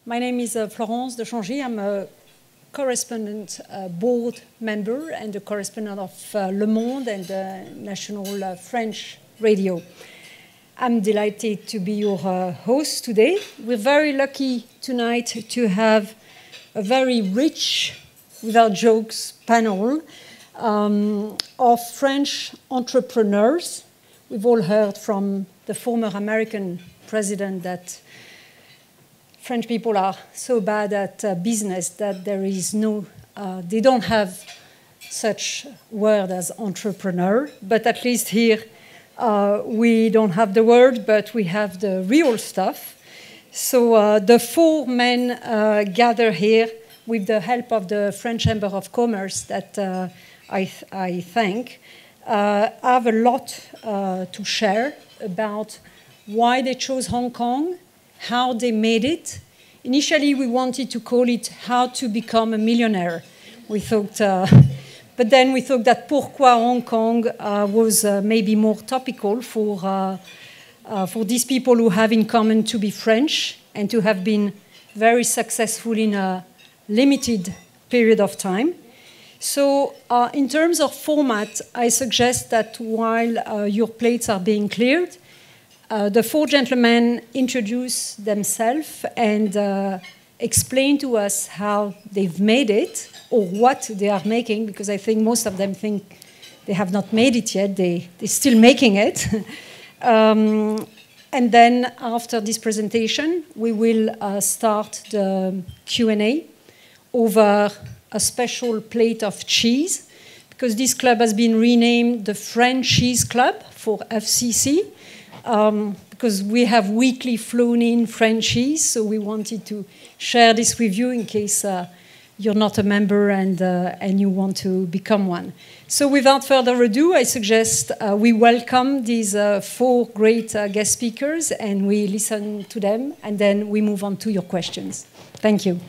My name is Florence de Changy. I'm a correspondent board member and a correspondent of Le Monde and National French Radio. I'm delighted to be your host today. We're very lucky tonight to have a very rich, without jokes, panel of French entrepreneurs. We've all heard from the former American president that French people are so bad at business that there is no, they don't have such word as entrepreneur, but at least here we don't have the word, but we have the real stuff. So the four men gather here with the help of the French Chamber of Commerce that I thank, have a lot to share about why they chose Hong Kong, how they made it. Initially, we wanted to call it How to Become a Millionaire. We thought, but then we thought that Pourquoi Hong Kong was maybe more topical for these people who have in common to be French and to have been very successful in a limited period of time. So in terms of format, I suggest that while your plates are being cleared, the four gentlemen introduce themselves and explain to us how they've made it or what they are making, because I think most of them think they have not made it yet. They're still making it. And then after this presentation, we will start the Q&A over a special plate of cheese, because this club has been renamed the French Cheese Club for FCC. Because we have weekly flown in French cheese, so we wanted to share this with you in case you're not a member and you want to become one. So without further ado, I suggest we welcome these four great guest speakers and we listen to them, and then we move on to your questions. Thank you.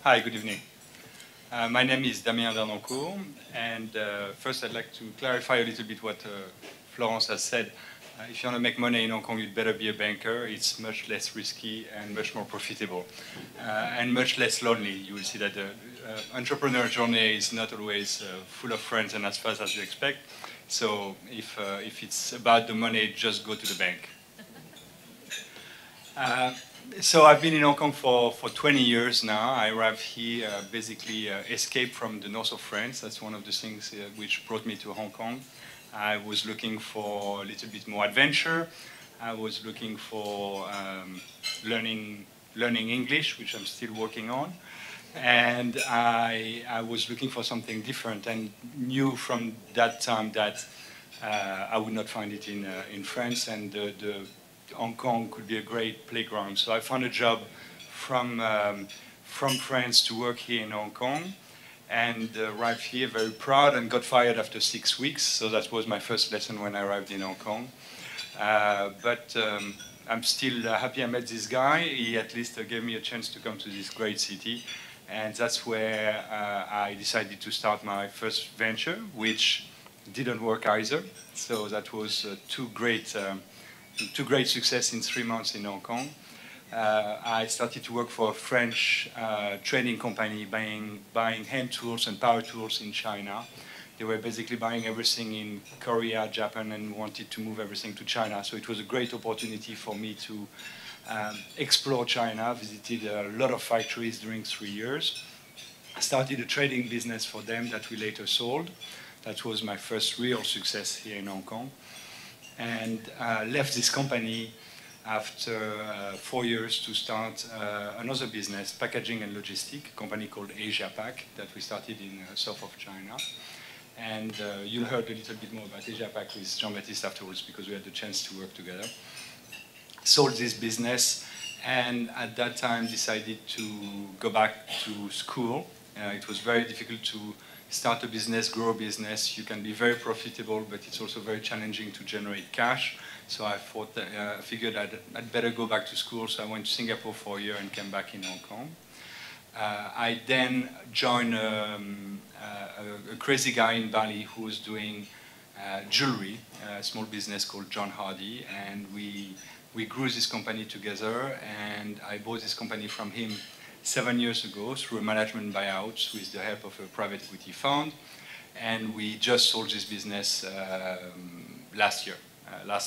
Hi, good evening. My name is Damien Dernoncourt, and first I'd like to clarify a little bit what Florence has said. If you want to make money in Hong Kong, you'd better be a banker. It's much less risky and much more profitable, and much less lonely. You will see that the entrepreneur journey is not always full of friends and as fast as you expect. So if it's about the money, just go to the bank. So I've been in Hong Kong for 20 years now. I arrived here, basically escaped from the north of France. That's one of the things which brought me to Hong Kong. I was looking for a little bit more adventure. I was looking for learning English, which I'm still working on. And I was looking for something different and knew from that time that I would not find it in France, and the Hong Kong could be a great playground. So I found a job from France to work here in Hong Kong, and arrived here very proud and got fired after 6 weeks. So that was my first lesson when I arrived in Hong Kong. But I'm still happy I met this guy. He at least gave me a chance to come to this great city. And that's where I decided to start my first venture, which didn't work either. So that was two great success in 3 months in Hong Kong. I started to work for a French trading company buying hand tools and power tools in China. They were basically buying everything in Korea, Japan, and wanted to move everything to China. So it was a great opportunity for me to explore China. Visited a lot of factories during 3 years. I started a trading business for them that we later sold. That was my first real success here in Hong Kong. And left this company after 4 years to start another business, packaging and logistics, a company called Asia Pac that we started in south of China. And you'll hear a little bit more about Asia Pac with Jean-Baptiste afterwards, because we had the chance to work together. Sold this business, and at that time decided to go back to school It was very difficult to start a business, grow a business. You can be very profitable, but it's also very challenging to generate cash. So I thought that, figured I'd better go back to school. So I went to Singapore for a year and came back in Hong Kong. I then joined a crazy guy in Bali who was doing jewelry, a small business called John Hardy, and we grew this company together, and I bought this company from him 7 years ago through a management buyout with the help of a private equity fund, and we just sold this business last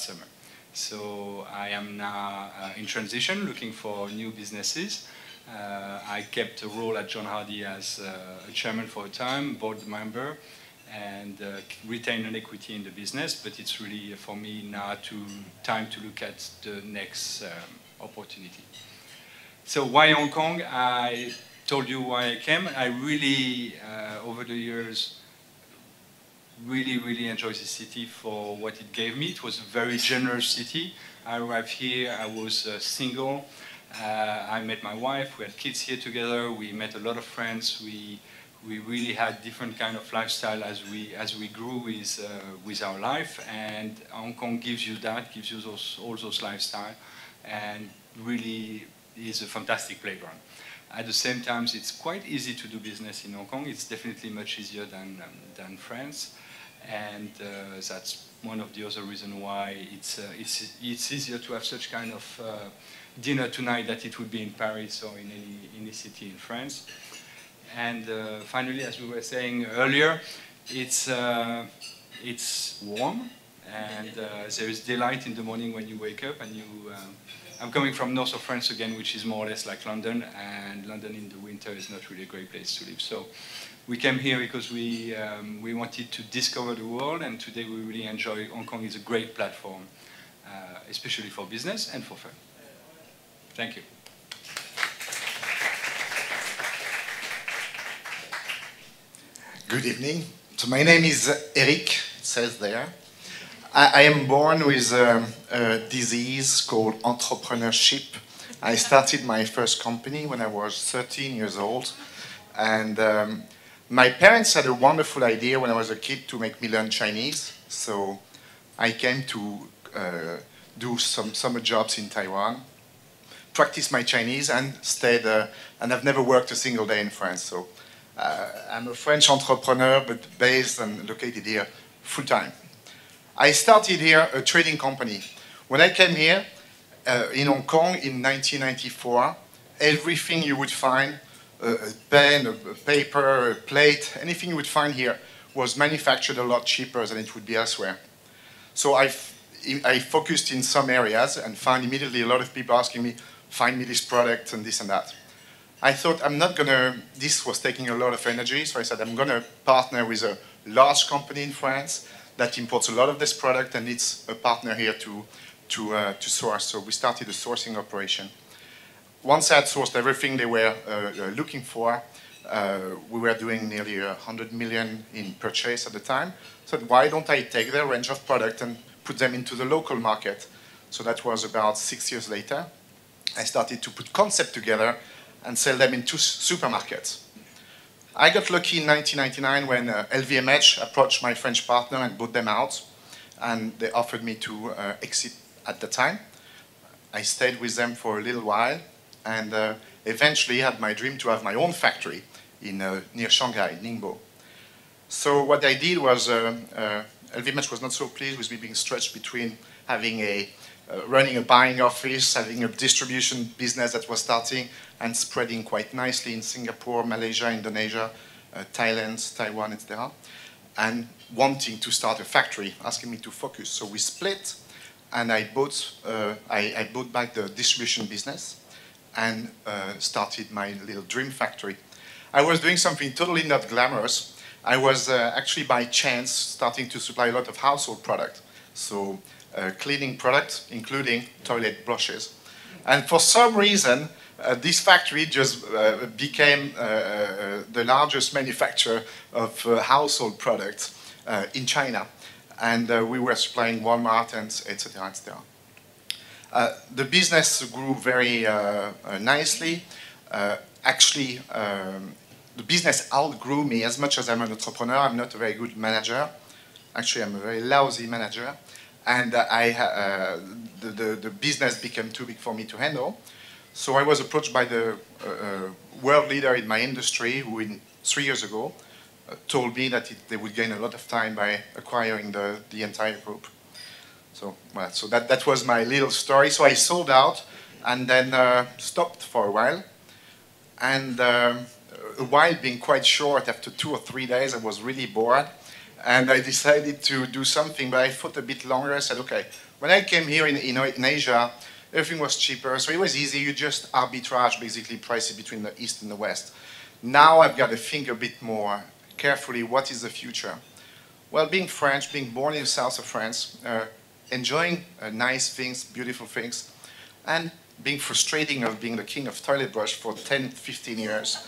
summer. So I am now in transition, looking for new businesses. I kept a role at John Hardy as a chairman for a time, board member, and retain an equity in the business, but it's really for me now time to look at the next opportunity. So why Hong Kong? I told you why I came. I really, over the years, really enjoyed the city for what it gave me. It was a very generous city. I arrived here, I was single. I met my wife, we had kids here together, we met a lot of friends, we really had different kind of lifestyle as we grew with our life, and Hong Kong gives you that, gives you all those lifestyle, and really is a fantastic playground. At the same time, it's quite easy to do business in Hong Kong. It's definitely much easier than France, and that's one of the other reasons why it's easier to have such kind of dinner tonight that it would be in Paris or in any city in France. And finally, as we were saying earlier, it's warm, and there is daylight in the morning when you wake up. And I'm coming from north of France again, which is more or less like London, and London in the winter is not really a great place to live. So we came here because we wanted to discover the world, and today we really enjoy. Hong Kong is a great platform, especially for business and for fun. Thank you. Good evening. So my name is Eric, it says there. I am born with a disease called entrepreneurship. I started my first company when I was 13 years old. And my parents had a wonderful idea when I was a kid to make me learn Chinese. So I came to do some summer jobs in Taiwan, practice my Chinese, and stayed and I've never worked a single day in France. So I'm a French entrepreneur, but based and located here full-time. I started here a trading company. When I came here in Hong Kong in 1994, everything you would find, a pen, a paper, a plate, anything you would find here was manufactured a lot cheaper than it would be elsewhere. So I focused in some areas and found immediately a lot of people asking me, find me this product and this and that. I thought this was taking a lot of energy, so I said I'm going to partner with a large company in France that imports a lot of this product and needs a partner here to source. So we started a sourcing operation. Once I had sourced everything they were looking for, we were doing nearly 100 million in purchase at the time. So why don't I take their range of product and put them into the local market? So that was about 6 years later. I started to put concepts together and sell them into supermarkets. I got lucky in 1999 when LVMH approached my French partner and bought them out, and they offered me to exit at the time. I stayed with them for a little while, and eventually had my dream to have my own factory in near Shanghai, Ningbo. So what I did was, LVMH was not so pleased with me being stretched between having running a buying office, having a distribution business that was starting and spreading quite nicely in Singapore, Malaysia, Indonesia, Thailand, Taiwan, etc. And wanting to start a factory, asking me to focus. So we split, and I bought back the distribution business and started my little dream factory. I was doing something totally not glamorous. I was actually by chance starting to supply a lot of household product. So cleaning products, including toilet brushes. And for some reason, this factory just became the largest manufacturer of household products in China. And we were supplying Walmart and etc., etc. The business grew very nicely. Actually, the business outgrew me. As much as I'm an entrepreneur, I'm not a very good manager. Actually, I'm a very lousy manager. And the business became too big for me to handle. So I was approached by the world leader in my industry who, 3 years ago, told me that they would gain a lot of time by acquiring the entire group. So, well, so that was my little story. So I sold out and then stopped for a while. And a while being quite short, after 2 or 3 days, I was really bored. And I decided to do something, but I thought a bit longer. I said, okay, when I came here in Asia, everything was cheaper, so it was easy. You just arbitrage, basically, prices between the East and the West. Now I've got to think a bit more carefully, what is the future? Well, being French, being born in the south of France, enjoying nice things, beautiful things, and being frustrating of being the king of toilet brush for 10, 15 years,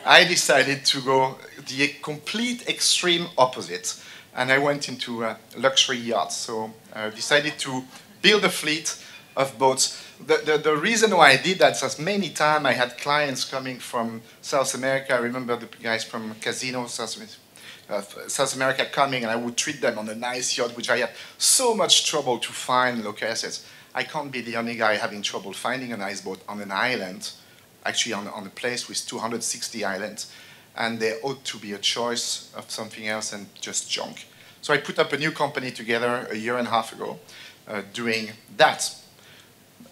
I decided to go the complete extreme opposite. And I went into luxury yachts. So I decided to build a fleet of boats. The reason why I did that is many times I had clients coming from South America. I remember the guys from Casino, South America coming, and I would treat them on a nice yacht, which I had so much trouble to find local assets. I can't be the only guy having trouble finding a nice boat on an island, actually on a place with 260 islands. And there ought to be a choice of something else than just junk. So I put up a new company together a year and a half ago doing that.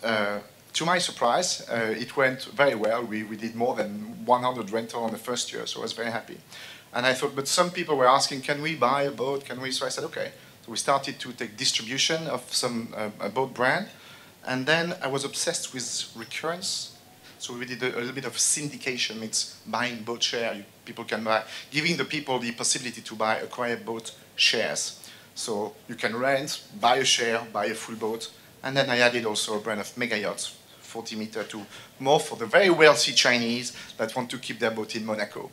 To my surprise, it went very well. We did more than 100 rentals on the first year, so I was very happy. And I thought, but some people were asking, can we buy a boat? Can we? So I said, okay. So we started to take distribution of some a boat brand. And then I was obsessed with recurrence. So we did a little bit of syndication. It's buying boat share. People can buy, giving the people the possibility to acquire boat shares. So you can rent, buy a share, buy a full boat. And then I added also a brand of mega yachts, 40 meter, to more for the very wealthy Chinese that want to keep their boat in Monaco.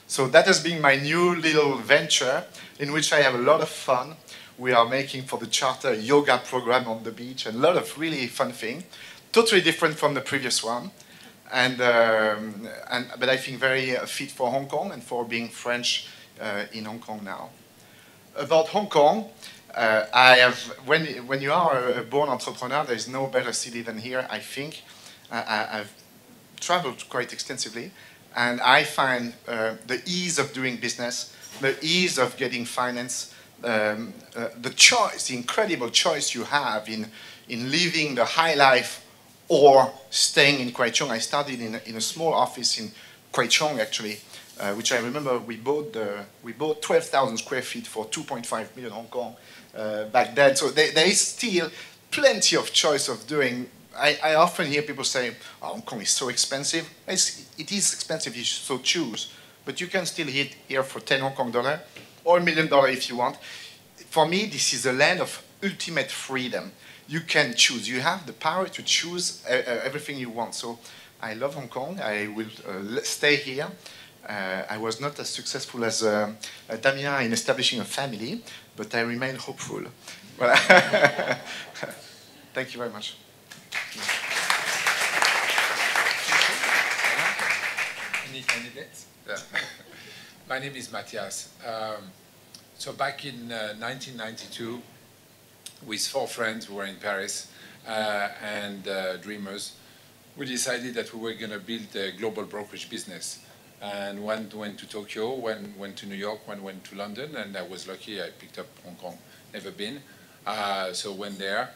So that has been my new little venture in which I have a lot of fun. We are making for the charter a yoga program on the beach and a lot of really fun things. Totally different from the previous one. But I think very fit for Hong Kong and for being French in Hong Kong now. About Hong Kong, when you are a born entrepreneur, there is no better city than here, I think. I've traveled quite extensively, and I find the ease of doing business, the ease of getting finance, the choice, the incredible choice you have in living the high life or staying in Kwai Chung. I started in a small office in Kwai Chung, actually, which I remember we bought 12,000 square feet for 2.5 million Hong Kong back then. So there is still plenty of choice of doing. I often hear people say, oh, Hong Kong is so expensive. It is expensive if you so choose, but you can still hit here for 10 Hong Kong dollar or $1 million if you want. For me, this is a land of ultimate freedom. You can choose. You have the power to choose everything you want. So I love Hong Kong. I will stay here. I was not as successful as Damien in establishing a family, but I remain hopeful. Well, thank you very much. Any candidates? Yeah. My name is Mathias. So back in 1992, with 4 friends who were in Paris and dreamers, we decided that we were going to build a global brokerage business. And one went to Tokyo, one went to New York, one went to London, and I was lucky, I picked up Hong Kong, never been. So went there,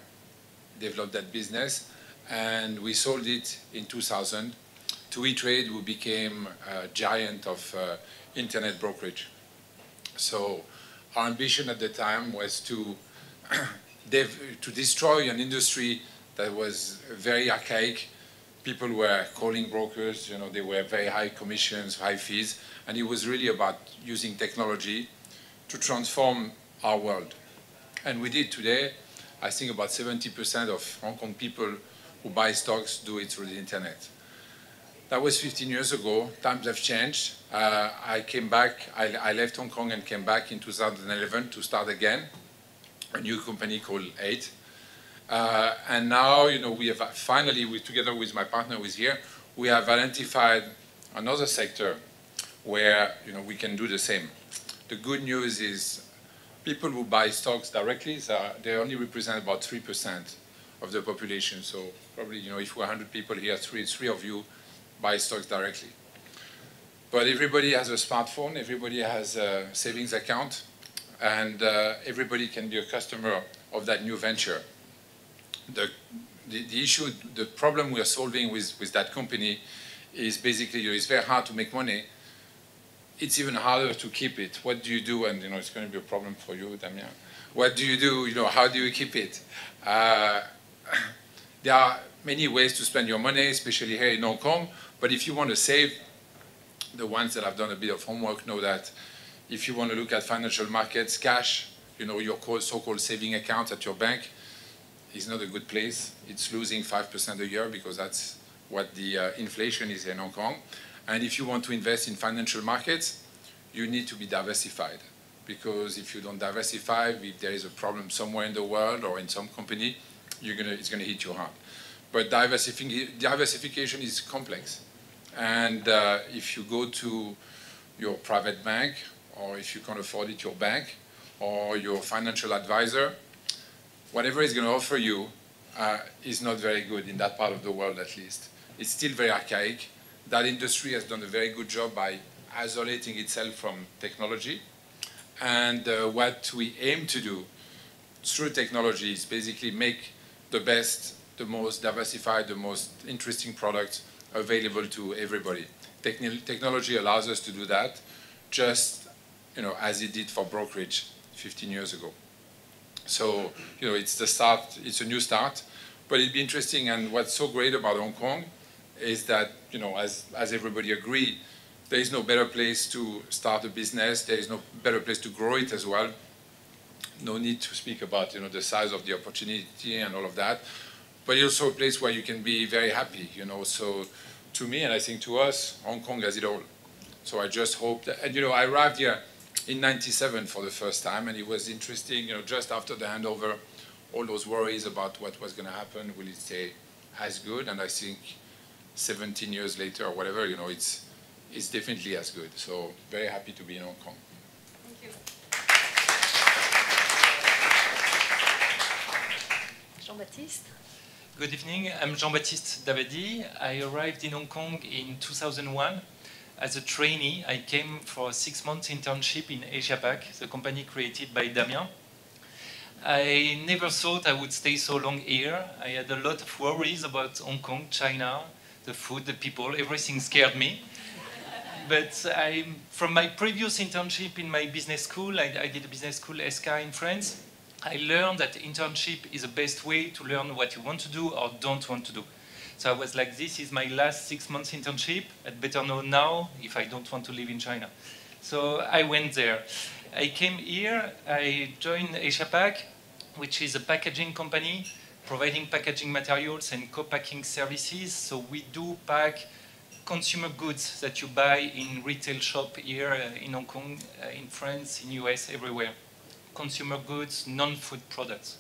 developed that business, and we sold it in 2000. To E-Trade, we became a giant of internet brokerage. So our ambition at the time was to destroy an industry that was very archaic. People were calling brokers, you know, they were very high commissions, high fees, and it was really about using technology to transform our world. And we did today. I think about 70% of Hong Kong people who buy stocks do it through the internet. That was 15 years ago. Times have changed. I came back, I left Hong Kong and came back in 2011 to start again, a new company called 8. And now, you know, we have finally, together with my partner who is here, we have identified another sector where we can do the same. The good news is people who buy stocks directly, they only represent about 3% of the population. So probably, if we're 100 people here, three of you buy stocks directly. But everybody has a smartphone, everybody has a savings account, and everybody can be a customer of that new venture. The issue, the problem we are solving with that company is basically, it's very hard to make money. It's even harder to keep it. What do you do? And it's going to be a problem for you, Damien. What do you do? How do you keep it? There are many ways to spend your money, especially here in Hong Kong. But if you want to save, the ones that have done a bit of homework know that if you want to look at financial markets, cash, your so-called saving account at your bank is not a good place. It's losing 5% a year because that's what the inflation is in Hong Kong. And if you want to invest in financial markets, you need to be diversified. Because if you don't diversify, if there is a problem somewhere in the world or in some company, it's going to hit you hard. But diversification is complex. And if you go to your private bank, or if you can't afford it, your bank, or your financial advisor, whatever is going to offer you is not very good in that part of the world, at least. It's still very archaic. That industry has done a very good job by isolating itself from technology. And what we aim to do through technology is basically make the best, the most diversified, the most interesting products available to everybody. Technology allows us to do that, just as it did for brokerage 15 years ago. So it's the start. It's a new start, but it'd be interesting. And what's so great about Hong Kong is that as everybody agreed, there is no better place to start a business. There is no better place to grow it as well. No need to speak about the size of the opportunity and all of that. But it's also a place where you can be very happy, So to me, and I think to us, Hong Kong has it all. So I just hope that, and I arrived here in '97 for the first time, and it was interesting, just after the handover, all those worries about what was going to happen, will it stay as good? And I think 17 years later or whatever, it's definitely as good. So very happy to be in Hong Kong. Thank you. Jean-Baptiste? Good evening, I'm Jean-Baptiste Dabadie. I arrived in Hong Kong in 2001 as a trainee. I came for a 6-month internship in Asia Pac, the company created by Damien. I never thought I would stay so long here. I had a lot of worries about Hong Kong, China, the food, the people, everything scared me. But from my previous internship in my business school, I did a business school, SK in France, I learned that internship is the best way to learn what you want to do or don't want to do. So I was like, this is my last 6 months internship. I'd better know now if I don't want to live in China. So I went there. I came here, I joined Asia Pac, which is a packaging company providing packaging materials and co-packing services. So we do pack consumer goods that you buy in retail shop here in Hong Kong, in France, in US, everywhere. Consumer goods, non-food products.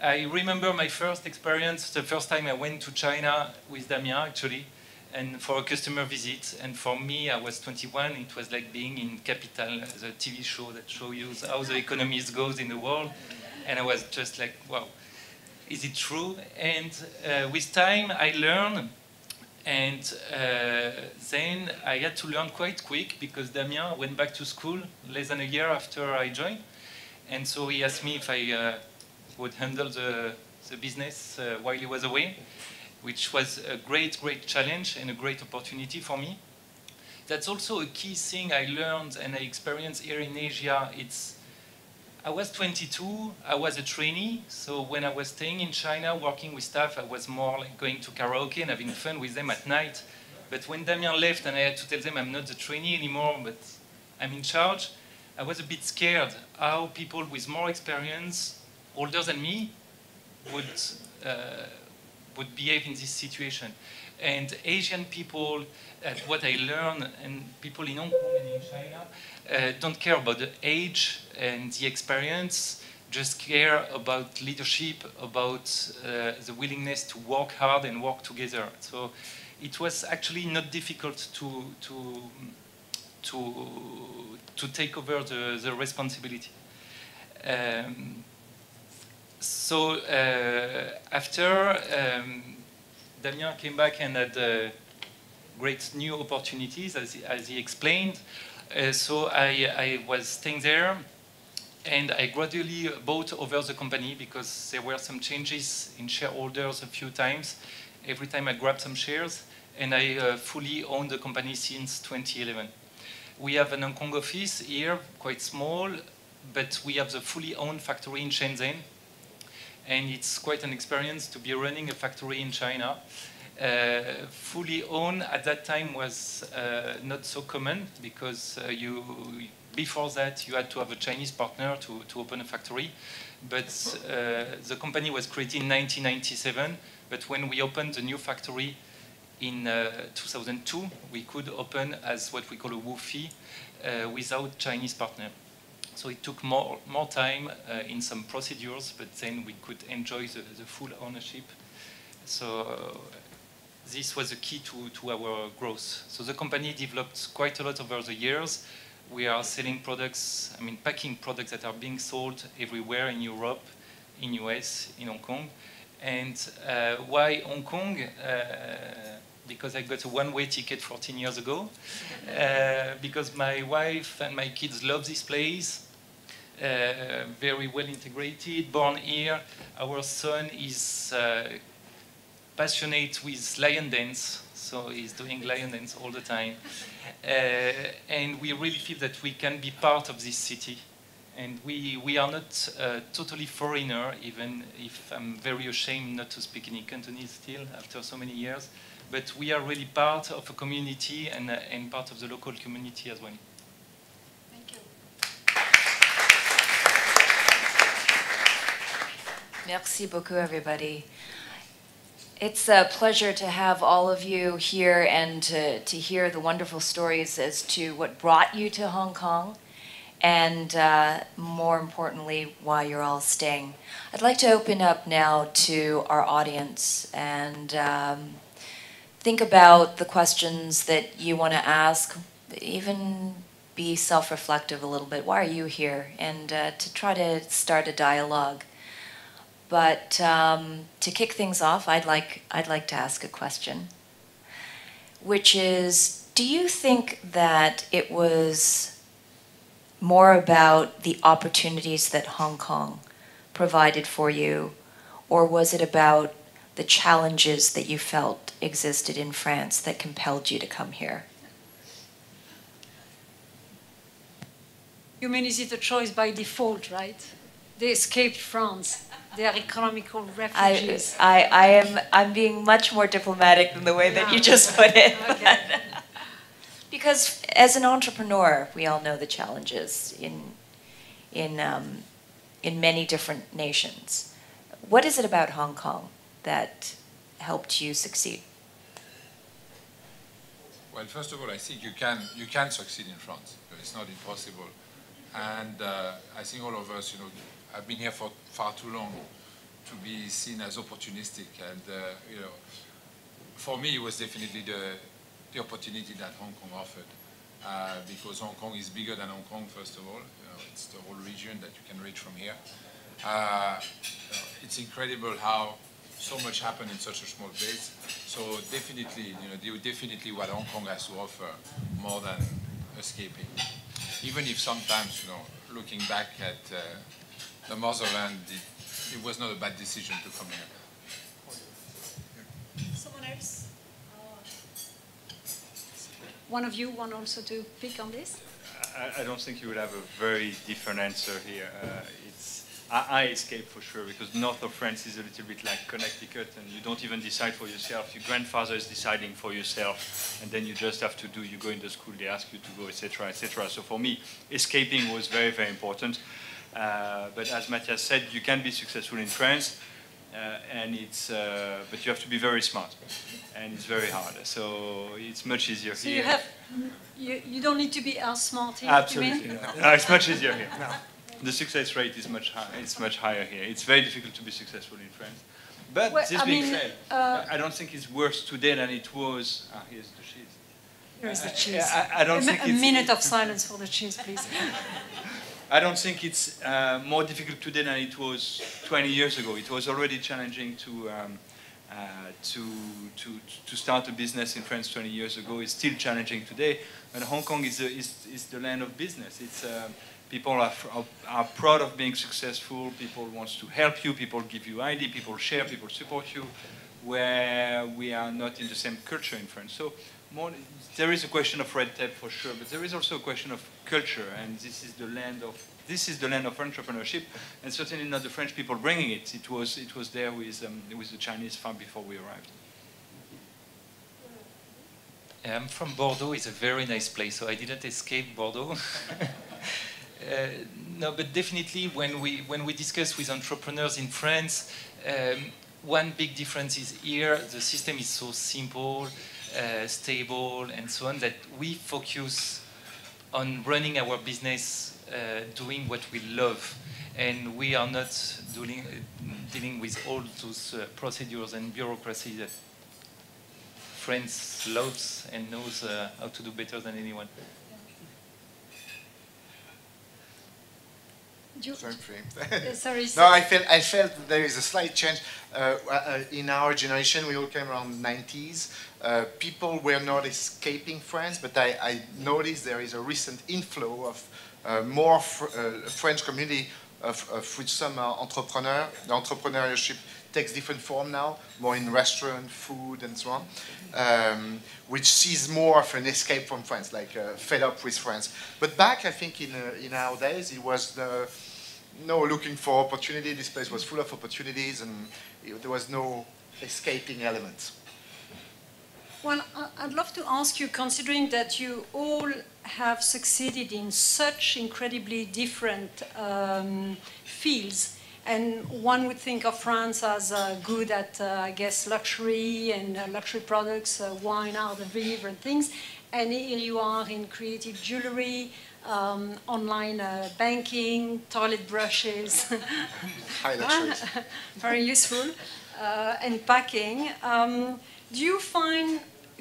I remember my first experience, the first time I went to China with Damien, actually, and for a customer visit. And for me, I was 21. It was like being in Capital, the TV show that shows you how the economy goes in the world. And I was just like, wow, is it true? And with time, I learned. And then I had to learn quite quick because Damien went back to school less than a year after I joined. And so he asked me if I would handle the business while he was away, which was a great, great challenge and a great opportunity for me. That's also a key thing I learned and I experienced here in Asia. I was 22, I was a trainee, so when I was staying in China working with staff, I was more like going to karaoke and having fun with them at night. But when Damien left and I had to tell them I'm not the trainee anymore, but I'm in charge, I was a bit scared how people with more experience, older than me, would behave in this situation. And Asian people, what I learned, and people in Hong Kong and in China, don't care about the age and the experience, just care about leadership, about the willingness to work hard and work together. So it was actually not difficult to to take over the responsibility. So after Damien came back and had great new opportunities, as he explained. So I was staying there, and I gradually bought over the company because there were some changes in shareholders a few times. Every time I grabbed some shares, and I fully own the company since 2011. We have an Hong Kong office here, quite small, but we have the fully owned factory in Shenzhen. And it's quite an experience to be running a factory in China. Fully owned at that time was not so common because before that you had to have a Chinese partner to open a factory. But the company was created in 1997. But when we opened the new factory in 2002, we could open as what we call a WUFI without Chinese partner. So it took more time in some procedures, but then we could enjoy the full ownership. So this was the key to our growth. So the company developed quite a lot over the years. We are selling products, packing products that are being sold everywhere in Europe, in US, in Hong Kong. And why Hong Kong? Because I got a one-way ticket 14 years ago. Because my wife and my kids love this place. Very well integrated, born here. Our son is passionate with lion dance, so he's doing lion dance all the time. And we really feel that we can be part of this city. And we are not totally foreigner, even if I'm very ashamed not to speak any Cantonese still after so many years. But we are really part of a community and part of the local community as well. Thank you. Merci beaucoup, everybody. It's a pleasure to have all of you here and to hear the wonderful stories as to what brought you to Hong Kong and more importantly, why you're all staying. I'd like to open up now to our audience and think about the questions that you want to ask, even be self-reflective a little bit. Why are you here? And to try to start a dialogue. But to kick things off, I'd like to ask a question, which is, do you think that it was more about the opportunities that Hong Kong provided for you, or was it about the challenges that you felt existed in France that compelled you to come here? You mean, is it a choice by default, right? They escaped France. They are economical refugees. I'm being much more diplomatic than the way that you just put it. Okay. Because as an entrepreneur, we all know the challenges in many different nations. What is it about Hong Kong that helped you succeed? Well, first of all, I think you can succeed in France. It's not impossible. And I think all of us, I've been here for far too long to be seen as opportunistic. And for me, it was definitely the opportunity that Hong Kong offered, because Hong Kong is bigger than Hong Kong. First of all, it's the whole region that you can reach from here. It's incredible how so much happened in such a small place. So definitely, definitely what Hong Kong has to offer more than escaping. Even if sometimes, looking back at the motherland, it was not a bad decision to come here. Someone else? One of you want also to pick on this? I don't think you would have a very different answer here. I escape for sure, because north of France is a little bit like Connecticut, and you don't even decide for yourself. Your grandfather is deciding for yourself, and then you just have to do. You go into school, they ask you to go, etc., etc. So for me, escaping was very, very important. But as Mathias said, you can be successful in France, but you have to be very smart, and it's very hard. So it's much easier here. You don't need to be as smart here. Absolutely, no, it's much easier here. No. The success rate is much higher. It's much higher here. It's very difficult to be successful in France. But this being said, I don't think it's worse today than it was. Here's the sheet. Here is the cheese. I don't think a minute of silence for the cheese, please. I don't think it's more difficult today than it was 20 years ago. It was already challenging to start a business in France 20 years ago. It's still challenging today. And Hong Kong is the land of business. It's people are proud of being successful. People want to help you. People give you ID. People share. People support you. Where we are not in the same culture in France. So there is a question of red tape for sure, but there is also a question of culture. And this is the land of entrepreneurship, and certainly not the French people bringing it. It was there with the Chinese far before we arrived. I'm from Bordeaux. It's a very nice place, so I didn't escape Bordeaux. No, but definitely when we discuss with entrepreneurs in France, one big difference is here the system is so simple, stable, and so on that we focus on running our business, doing what we love, and we are not dealing with all those procedures and bureaucracy that France loves and knows how to do better than anyone. Sorry. No, I felt there is a slight change. In our generation, we all came around the 90s. People were not escaping France, but I noticed there is a recent inflow of more French community with some entrepreneurs. The entrepreneurship takes different form now, more in restaurant, food, and so on, which sees more of an escape from France, like fed up with France. But back, I think, in our days, it was looking for opportunity. This place was full of opportunities, and there was no escaping element. Well, I'd love to ask you, considering that you all have succeeded in such incredibly different fields, and one would think of France as good at, I guess, luxury and luxury products, wine, art, and different things, and here you are in creative jewelry, online banking, toilet brushes. High luxury. Very useful. And packing. Do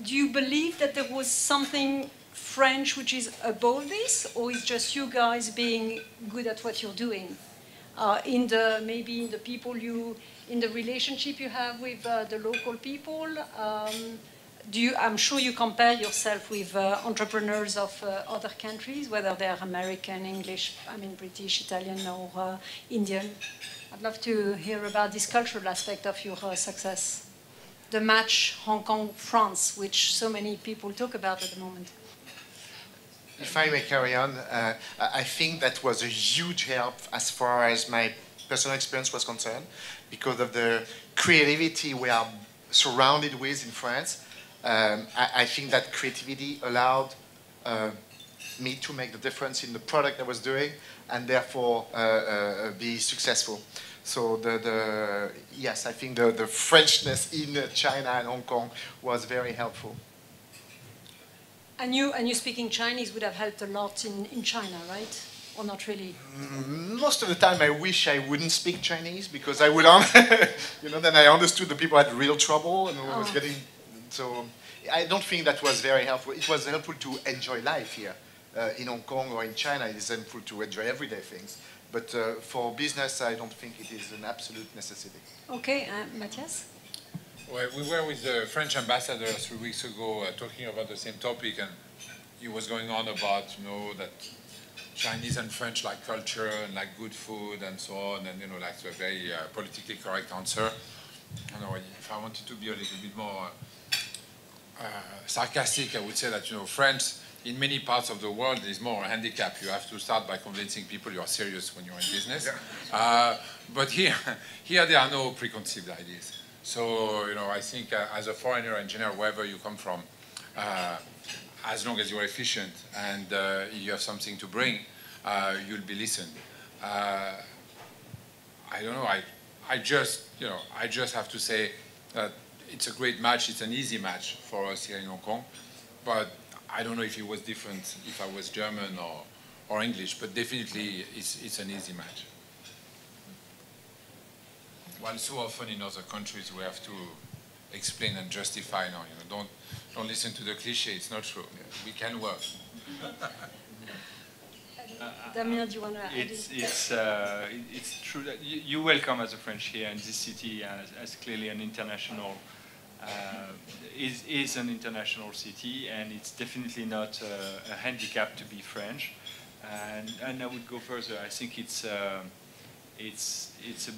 you believe that there was something French which is above this, or is just you guys being good at what you're doing? Maybe in the people in the relationship you have with the local people? I'm sure you compare yourself with entrepreneurs of other countries, whether they're American, English, British, Italian, or Indian. I'd love to hear about this cultural aspect of your success. The match Hong Kong-France, which so many people talk about at the moment. If I may carry on, I think that was a huge help as far as my personal experience was concerned, because of the creativity we are surrounded with in France. I think that creativity allowed me to make the difference in the product I was doing, and therefore be successful. So yes, I think the Frenchness in China and Hong Kong was very helpful. And you speaking Chinese would have helped a lot in China, right? Or not really? Most of the time I wish I wouldn't speak Chinese, because I would, then I understood the people had real trouble and was getting, so I don't think that was very helpful. It was helpful to enjoy life here in Hong Kong or in China. It is helpful to enjoy everyday things. But for business, I don't think it is an absolute necessity. Okay, Mathias? Well, we were with the French ambassador 3 weeks ago talking about the same topic, and he was going on about, that Chinese and French like culture and like good food and so on, and like a very politically correct answer. If I wanted to be a little bit more sarcastic, I would say that French in many parts of the world is more a handicap. You have to start by convincing people you are serious when you're in business. Yeah. But here there are no preconceived ideas. So I think as a foreigner engineer, wherever you come from, as long as you're efficient and you have something to bring, you'll be listened. I don't know. I just have to say that it's a great match. It's an easy match for us here in Hong Kong, but I don't know if it was different if I was German or English. But definitely, it's an easy match. While so often in other countries we have to explain and justify now. You know, don't listen to the cliche. It's not true. We can work. Damien, do you want to add? It's true that you welcome as a French here, and this city as clearly an international is an international city, and it's definitely not a handicap to be French. And I would go further. I think it's a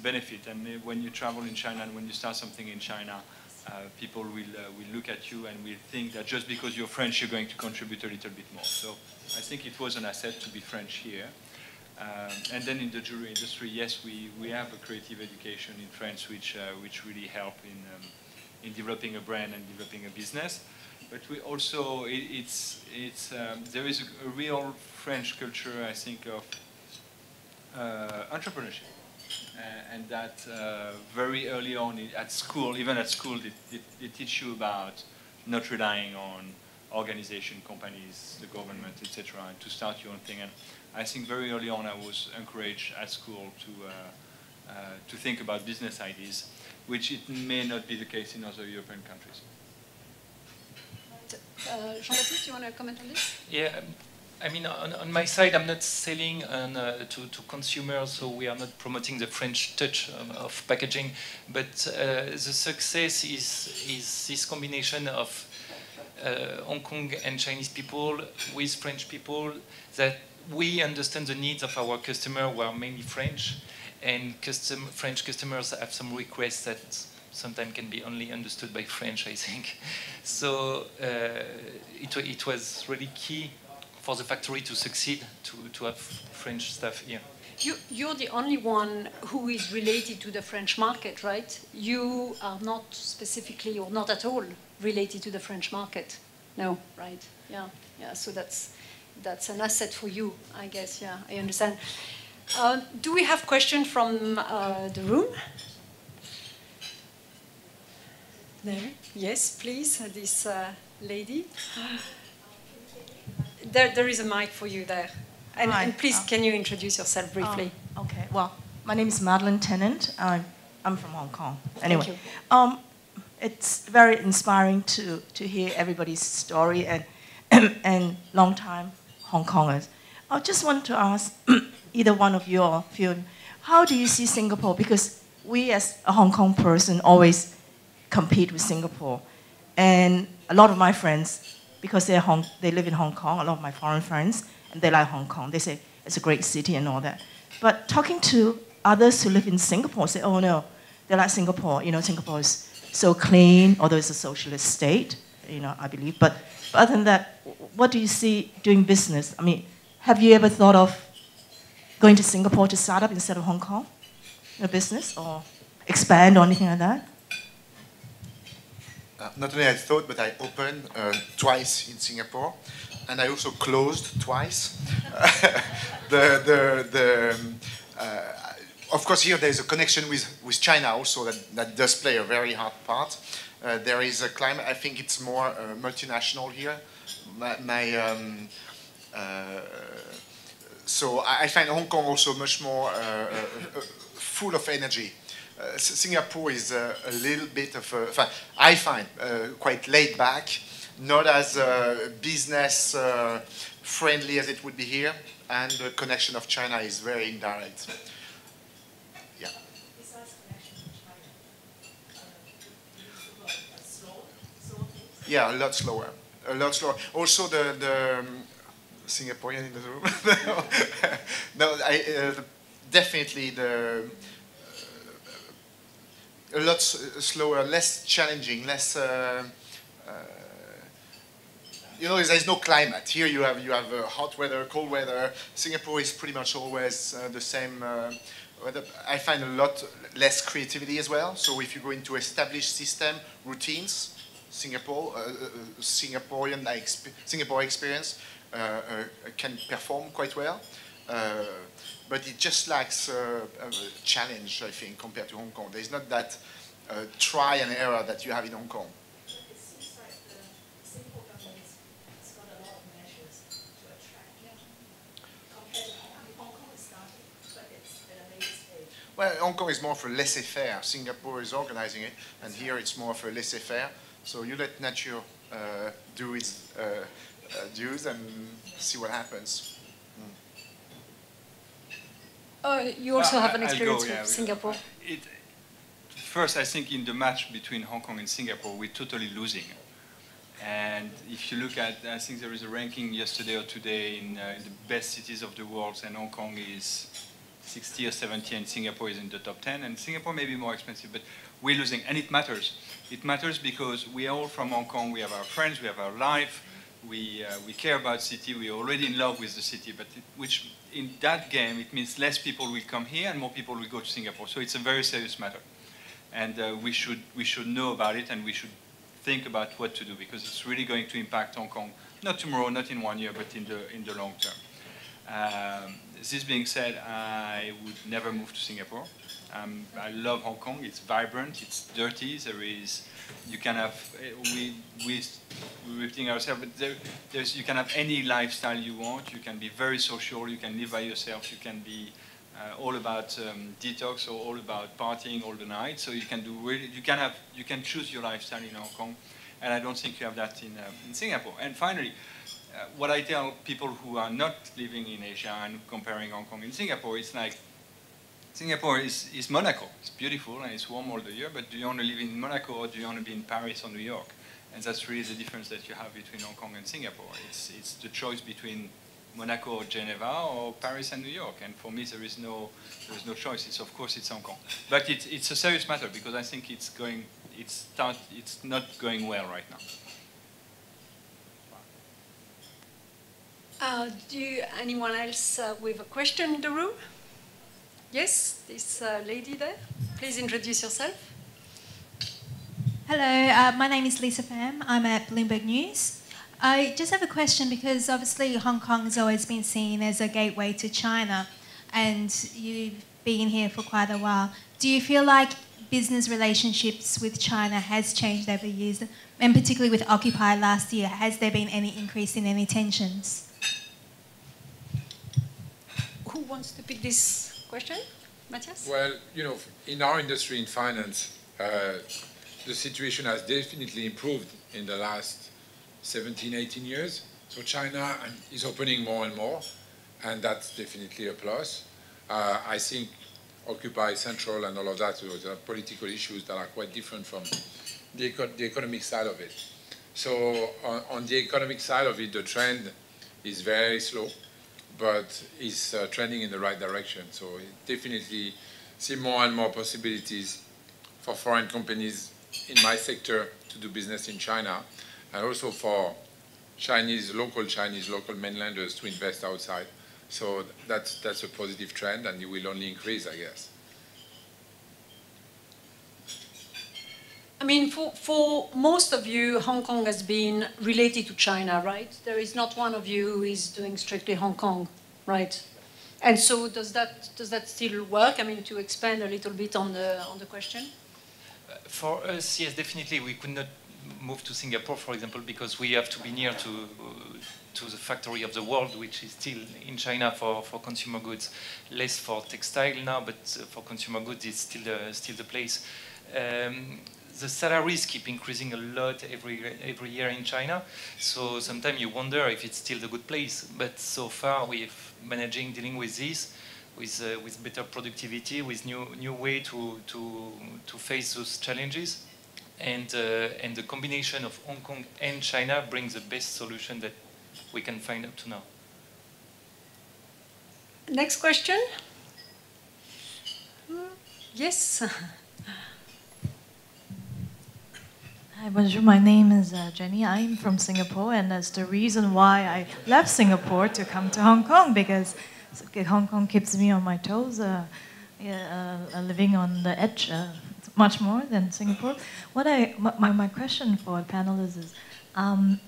benefit. And when you travel in China and when you start something in China, people will look at you and will think that just because you're French, you're going to contribute a little bit more. So I think it was an asset to be French here. And then in the jewelry industry, yes, we have a creative education in France, which really help in developing a brand and developing a business. But we also, there is a real French culture, I think, of entrepreneurship. And that very early on at school, even at school, they teach you about not relying on organization, companies, the government, etc., and to start your own thing. And I think very early on I was encouraged at school to think about business ideas, which it may not be the case in other European countries. Jean-Baptiste, you want to comment on this? Yeah, I mean, on my side, I'm not selling to consumers, so we are not promoting the French touch of packaging. But the success is this combination of Hong Kong and Chinese people with French people, that we understand the needs of our customers, who are mainly French, and French customers have some requests that sometimes can be only understood by French, I think. So it was really key for the factory to succeed, to have French staff here. You're the only one who is related to the French market, right? You are not specifically or not at all related to the French market. No, right? Yeah. So that's an asset for you, I guess. Yeah, I understand. Do we have questions from the room? There. Yes, please. This lady. There is a mic for you there. And please, can you introduce yourself briefly? Okay. Well, my name is Madeleine Tennant. I'm from Hong Kong. Anyway, Thank you. It's very inspiring to hear everybody's story and long time Hong Kongers. I just want to ask either one of you or few, how do you see Singapore? Because we as a Hong Kong person always compete with Singapore. And a lot of my friends, because they live in Hong Kong, a lot of my foreign friends, and they like Hong Kong. They say it's a great city and all that. But talking to others who live in Singapore, say, oh no, they like Singapore. You know, Singapore is so clean, although it's a socialist state, you know, I believe. But other than that, what do you see doing business? I mean, have you ever thought of going to Singapore to start up instead of Hong Kong, a business, or expand or anything like that? Not only I thought, but I opened twice in Singapore, and I also closed twice. Of course, here there is a connection with China also that does play a very hard part. There is a climate. I think it's more multinational here. So I find Hong Kong also much more full of energy. Singapore is a little bit of I find quite laid back, not as business friendly as it would be here, and the connection of China is very indirect. Yeah. Besides connection with China, Yeah, a lot slower. A lot slower. Also, the Singaporean in the room. No, definitely a lot slower, less challenging, less. You know, there's no climate. Here you have hot weather, cold weather. Singapore is pretty much always the same weather. I find a lot less creativity as well. So if you go into established system, routines, Singapore experience can perform quite well. But it just lacks a challenge, I think, compared to Hong Kong. There's not that try and error that you have in Hong Kong. it seems like the Singapore government has got a lot of measures to attract compared to Hong Kong. Hong Kong is starting, but it's at a later stage. Well, Hong Kong is more for laissez-faire. Singapore is organizing it, and here it's more for laissez-faire. So you let nature do its dues and see what happens. You also have an I'll experience go, with Singapore. First, I think in the match between Hong Kong and Singapore, we're totally losing. And if you look at, I think there is a ranking yesterday or today in the best cities of the world, and Hong Kong is 60 or 70, and Singapore is in the top 10. And Singapore may be more expensive, but we're losing, and it matters. It matters because we are all from Hong Kong. We have our friends, we have our life. We care about city. We're already in love with the city, but which in that game it means less people will come here and more people will go to Singapore. So it's a very serious matter, and we should know about it, and we should think about what to do, because it's really going to impact Hong Kong, not tomorrow, not in 1 year, but in the long term. This being said, I would never move to Singapore. I love Hong Kong. It's vibrant. It's dirty. There is, you can have, we're repeating ourselves, but you can have any lifestyle you want. You can be very social. You can live by yourself. You can be all about detox or all about partying all the night. So you can do really, you can choose your lifestyle in Hong Kong, and I don't think you have that in Singapore. And finally, what I tell people who are not living in Asia and comparing Hong Kong and Singapore, it's like, Singapore is Monaco. It's beautiful and it's warm all the year, but do you want to live in Monaco or do you want to be in Paris or New York? And that's really the difference that you have between Hong Kong and Singapore. It's the choice between Monaco or Geneva or Paris and New York. And for me, there is no choice. Of course, it's Hong Kong. But it's a serious matter, because I think it's not going well right now. Anyone else with a question in the room? Yes, this lady there. Please introduce yourself. Hello, my name is Lisa Pham. I'm at Bloomberg News. I just have a question, because obviously Hong Kong has always been seen as a gateway to China, and you've been here for quite a while. Do you feel like business relationships with China has changed over the years, and particularly with Occupy last year? Has there been any increase in any tensions? Who wants to pick this question? Matthias? Well, you know, in our industry, in finance, the situation has definitely improved in the last 17, 18 years. So China is opening more and more, and that's definitely a plus. I think Occupy Central and all of that, those are political issues that are quite different from the economic side of it. So on the economic side of it, the trend is very slow, but is trending in the right direction. So it definitely see more and more possibilities for foreign companies in my sector to do business in China, and also for local mainlanders to invest outside. So that's a positive trend, and it will only increase, I guess. I mean, for most of you, Hong Kong has been related to China, right? There is not one of you who is doing strictly Hong Kong, right? And so does that still work? I mean, to expand a little bit on the question? For us, yes, definitely. We could not move to Singapore, for example, because we have to be near to the factory of the world, which is still in China for consumer goods. Less for textile now, but for consumer goods, it's still the place. The salaries keep increasing a lot every year in China, so sometimes you wonder if it's still the good place. But so far, we've managing dealing with this, with better productivity, with new way to face those challenges, and the combination of Hong Kong and China brings the best solution that we can find up to now. Next question. Yes. Hi, bonjour. My name is Jenny. I'm from Singapore, and that's the reason why I left Singapore to come to Hong Kong, because Hong Kong keeps me on my toes, living on the edge much more than Singapore. My question for panelists is,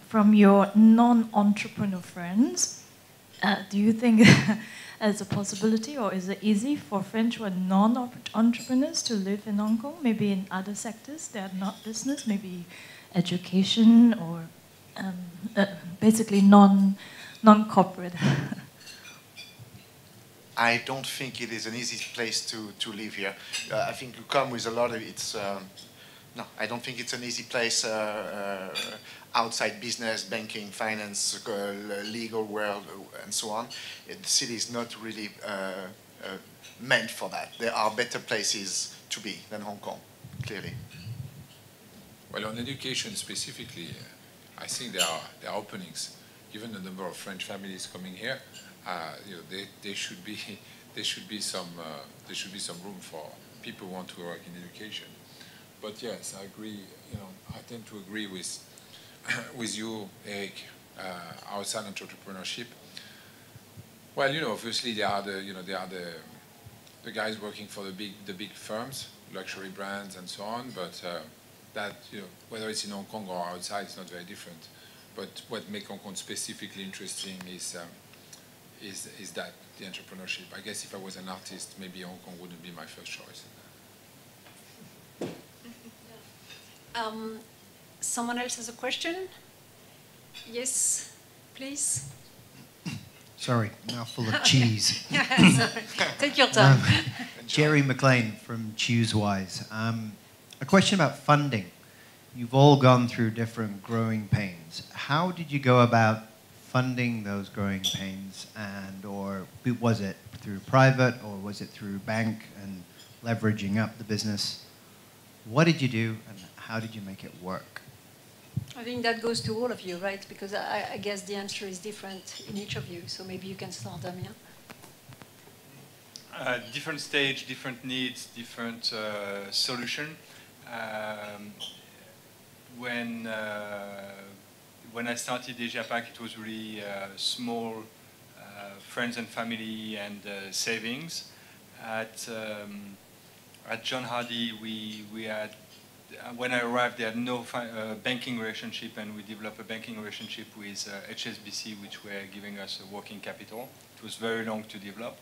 from your non-entrepreneur friends, do you think as a possibility, or is it easy for French or non-entrepreneurs to live in Hong Kong, maybe in other sectors that are not business, maybe education, or basically non-corporate? I don't think it is an easy place to live here. I think you come with a lot of it's. No, I don't think it's an easy place outside business, banking, finance, legal world, and so on. The city is not really meant for that. There are better places to be than Hong Kong, clearly. Well, on education specifically, I think there are openings. Given the number of French families coming here, there should be some room for people who want to work in education. But yes, I agree. I tend to agree with with you, Eric. Outside entrepreneurship. Well, obviously there are the guys working for the big firms, luxury brands and so on. But that whether it's in Hong Kong or outside, it's not very different. But what makes Hong Kong specifically interesting is that the entrepreneurship. I guess if I was an artist, maybe Hong Kong wouldn't be my first choice. Someone else has a question? Yes, please. Sorry, mouthful of cheese. Sorry. Take your time. Jerry McLean from ChooseWise. A question about funding. You've all gone through different growing pains. How did you go about funding those growing pains, or was it through private, or was it through bank and leveraging up the business? What did you do, and how did you make it work? I think that goes to all of you, right? Because I guess the answer is different in each of you. So maybe you can start, Damien. Different stage, different needs, different solution. When I started Asia Pac, it was really small friends and family and savings. At John Hardy, we had, when I arrived, they had no banking relationship, and we developed a banking relationship with HSBC, which were giving us a working capital. It was very long to develop.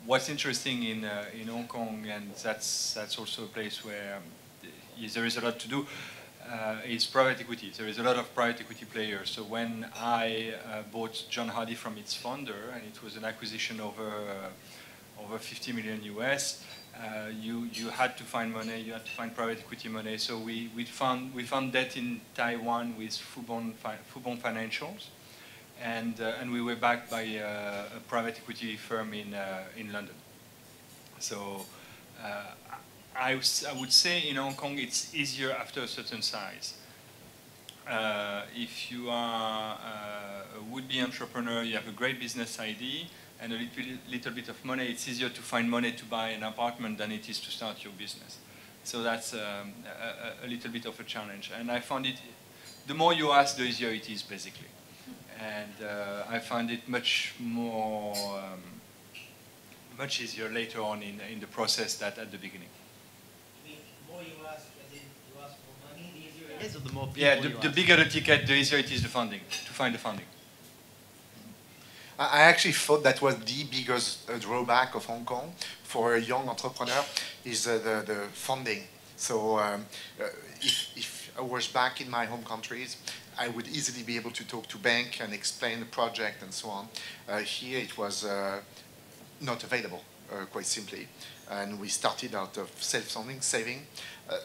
What's interesting in Hong Kong, and that's also a place where there is a lot to do, is private equity. There is a lot of private equity players. So when I bought John Hardy from its founder, and it was an acquisition over 50 million US, you had to find money, you had to find private equity money. So we found debt in Taiwan with Fubon Financials, and we were backed by a private equity firm in London. So I would say in Hong Kong it's easier after a certain size. If you are a would-be entrepreneur, you have a great business idea and a little bit of money, it's easier to find money to buy an apartment than it is to start your business. So that's a little bit of a challenge. And I found it, the more you ask, the easier it is, basically. And I find it much easier later on in the process than at the beginning. The more you ask, you ask for money, the easier it is, or the more people yeah, the bigger the ticket, the easier it is to find the funding. I actually thought that was the biggest drawback of Hong Kong for a young entrepreneur is the funding. So if I was back in my home countries, I would easily be able to talk to bank and explain the project and so on. Here it was not available, quite simply. And we started out of self-funding, saving.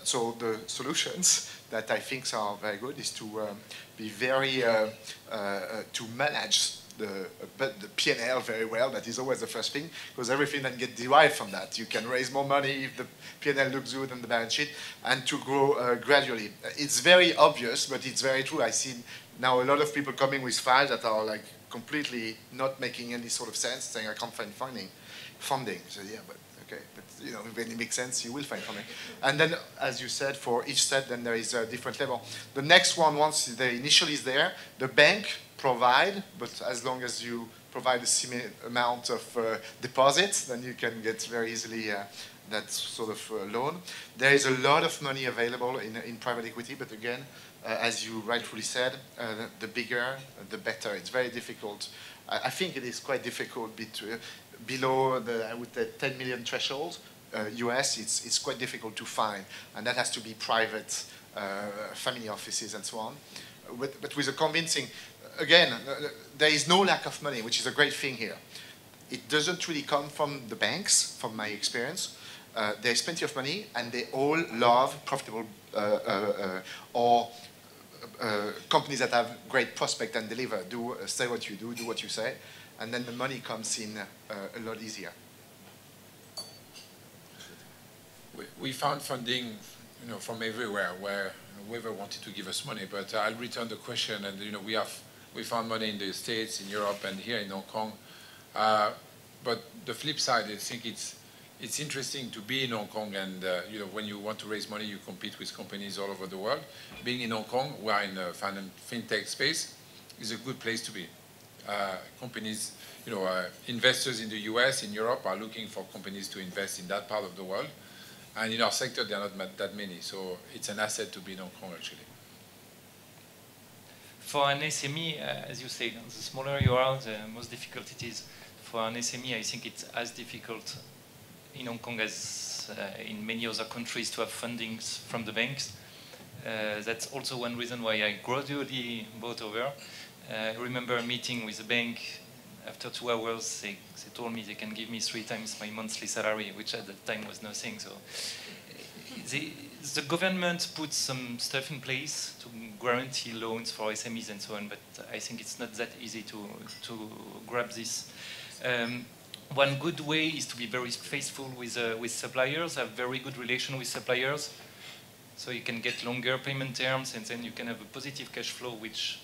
So the solutions that I think are very good is to be very, to manage the P&L very well. That is always the first thing, because everything then gets derived from that. You can raise more money if the P&L looks good on the balance sheet, and to grow gradually. It's very obvious, but it's very true. I see now a lot of people coming with files that are like completely not making any sort of sense, saying I can't find funding. So yeah, but okay, but you know, when it makes sense, you will find funding. And then, as you said, for each step, then there is a different level. The next one, once the initial is there, the bank provide, but as long as you provide a similar amount of deposits, then you can get very easily that sort of loan. There is a lot of money available in private equity, but again, as you rightfully said, the bigger, the better. It's very difficult. I think it is quite difficult below the, I would say, 10 million threshold. US, it's quite difficult to find, and that has to be private family offices and so on. But with a convincing, again, there is no lack of money, which is a great thing here. it doesn't really come from the banks, from my experience. There's plenty of money, and they all love profitable or companies that have great prospect and deliver. Say what you do what you say, and then the money comes in a lot easier. We found funding, from everywhere where whoever wanted to give us money. But I'll return the question, and we found money in the States, in Europe, and here in Hong Kong. But the flip side, I think it's interesting to be in Hong Kong, and when you want to raise money, you compete with companies all over the world. Being in Hong Kong, we are in the fintech space, is a good place to be. Companies, investors in the US, in Europe, are looking for companies to invest in that part of the world. And in our sector, there are not that many, so it's an asset to be in Hong Kong, actually. For an SME, as you said, the smaller you are, the most difficult it is. For an SME, I think it's as difficult in Hong Kong as in many other countries to have fundings from the banks. That's also one reason why I gradually bought over. I remember a meeting with a bank. After 2 hours, they told me they can give me 3 times my monthly salary, which at that time was nothing. So the government put some stuff in place to guarantee loans for SMEs and so on, but I think it's not that easy to grab this. One good way is to be very faithful with suppliers, have very good relation with suppliers, so you can get longer payment terms, and then you can have a positive cash flow, which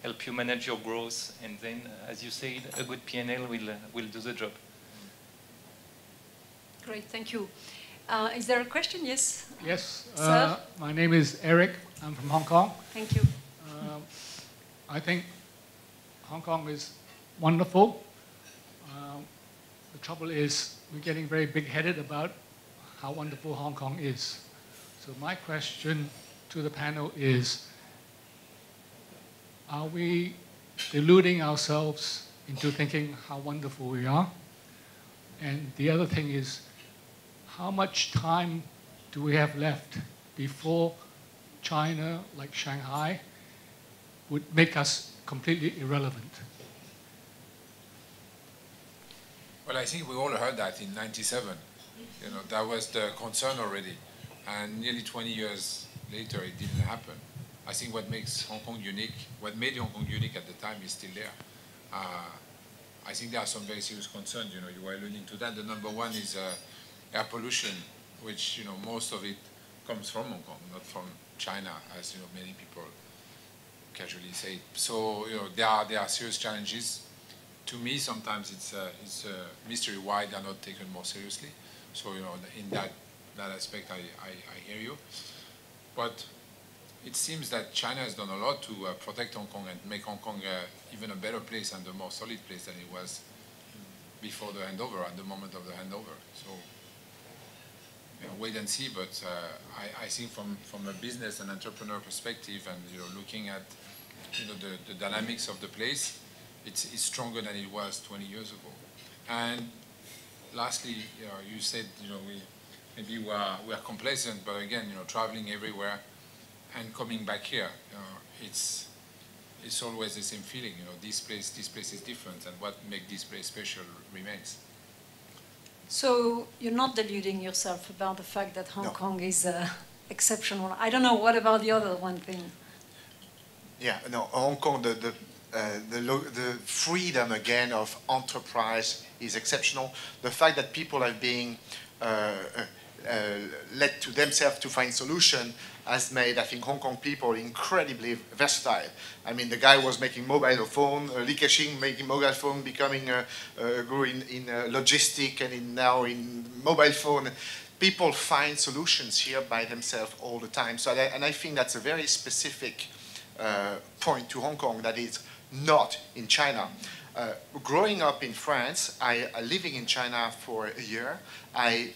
help you manage your growth, and then, as you said, a good P&L will do the job. Great, thank you. Is there a question? Yes? Yes. Sir? My name is Eric. I'm from Hong Kong. Thank you. I think Hong Kong is wonderful. The trouble is we're getting very big-headed about how wonderful Hong Kong is. So my question to the panel is, are we deluding ourselves into thinking how wonderful we are? And the other thing is, how much time do we have left before China, like Shanghai, would make us completely irrelevant? Well, I think we all heard that in '97. That was the concern already. And nearly 20 years later, it didn't happen. I think what makes Hong Kong unique, what made Hong Kong unique at the time is still there. I think there are some very serious concerns, you were alluding to that. The number one is air pollution, which, most of it comes from Hong Kong, not from China, as, many people casually say. So, there are serious challenges. To me, sometimes it's a mystery why they're not taken more seriously. So, in that aspect, I hear you. But it seems that China has done a lot to protect Hong Kong and make Hong Kong even a better place and a more solid place than it was before the handover, at the moment of the handover. So, wait and see. But I think from a business and entrepreneur perspective, and looking at the dynamics of the place, it's stronger than it was 20 years ago. And lastly, you said maybe we are complacent, but again, traveling everywhere and coming back here, it's always the same feeling. This place is different, and what makes this place special remains. So you're not deluding yourself about the fact that Hong Kong is exceptional. I don't know. What about the other one thing? Yeah, no, Hong Kong, the freedom again of enterprise is exceptional. The fact that people are being led to themselves to find solution has made, I think, Hong Kong people incredibly versatile. I mean, the guy was making mobile phone, Li Keqing making mobile phone, becoming grew in logistic, and now in mobile phone. People find solutions here by themselves all the time. So, and I think that's a very specific point to Hong Kong that is not in China. Growing up in France, living in China for a year, I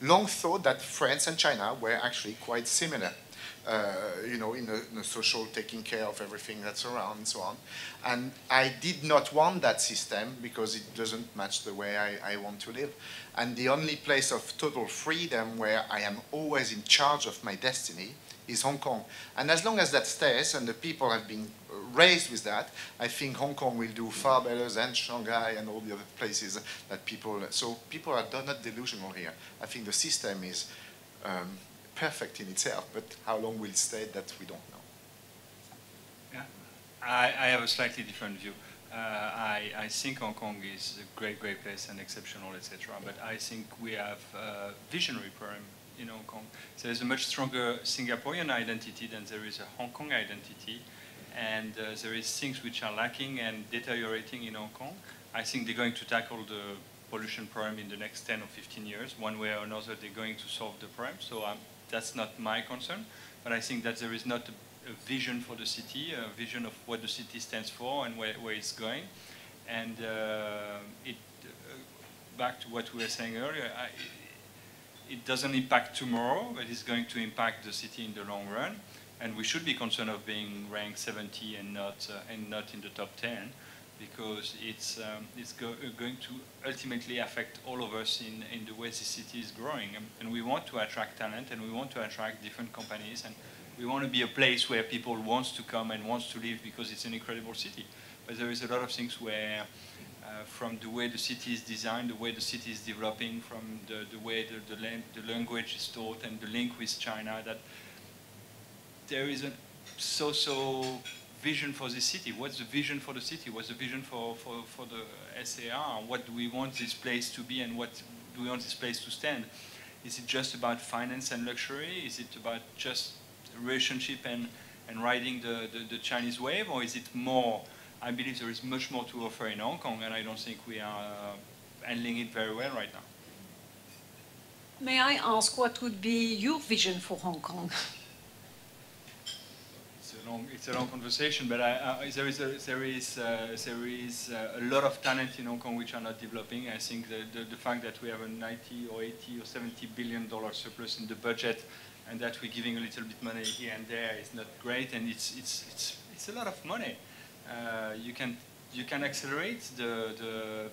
long thought that France and China were actually quite similar, in the social taking care of everything that's around and so on. And I did not want that system because it doesn't match the way I want to live. And the only place of total freedom where I am always in charge of my destiny is Hong Kong. And as long as that stays and the people have been raised with that, I think Hong Kong will do far better than Shanghai and all the other places that people, so people are not delusional here. I think the system is perfect in itself, but how long will it stay, that we don't know. Yeah, I have a slightly different view. I think Hong Kong is a great, great place and exceptional, etc. But I think we have a visionary problem in Hong Kong. There is a much stronger Singaporean identity than there is a Hong Kong identity. And there is things which are lacking and deteriorating in Hong Kong. I think they're going to tackle the pollution problem in the next 10 or 15 years. One way or another, they're going to solve the problem. So that's not my concern. But I think that there is not a vision for the city, a vision of what the city stands for and where it's going. And back to what we were saying earlier, it doesn't impact tomorrow, but it's going to impact the city in the long run. And we should be concerned of being ranked 70 and not in the top 10, because it's going to ultimately affect all of us in the way the city is growing. And we want to attract talent, and we want to attract different companies, and we want to be a place where people want to come and want to live because it's an incredible city. But there is a lot of things where, from the way the city is designed, the way the city is developing, from the way the language is taught and the link with China, that there is a so-so vision for the city. What's the vision for the city? What's the vision for the SAR? What do we want this place to be, and what do we want this place to stand? Is it just about finance and luxury? Is it about just relationship and riding the Chinese wave? Or is it more? I believe there is much more to offer in Hong Kong, and I don't think we are handling it very well right now. May I ask, what would be your vision for Hong Kong? It's a long conversation, but there is a lot of talent in Hong Kong which are not developing. I think the fact that we have a 90 or 80 or $70 billion surplus in the budget, and that we're giving a little bit money here and there, is not great, and it's a lot of money. You can accelerate the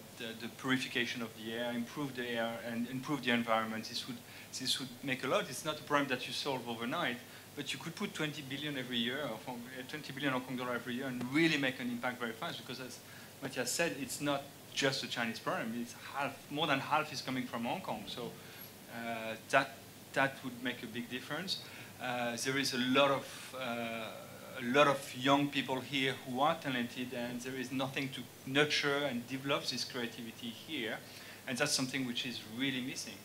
purification of the air, improve the air, and improve the environment. This would make a lot. It's not a problem that you solve overnight. But you could put 20 billion every year, or 20 billion Hong Kong dollar every year, and really make an impact very fast. Because as Mathias said, it's not just a Chinese problem. It's more than half is coming from Hong Kong. So that would make a big difference. There is a lot of young people here who are talented, and there is nothing to nurture and develop this creativity here, and that's something which is really missing.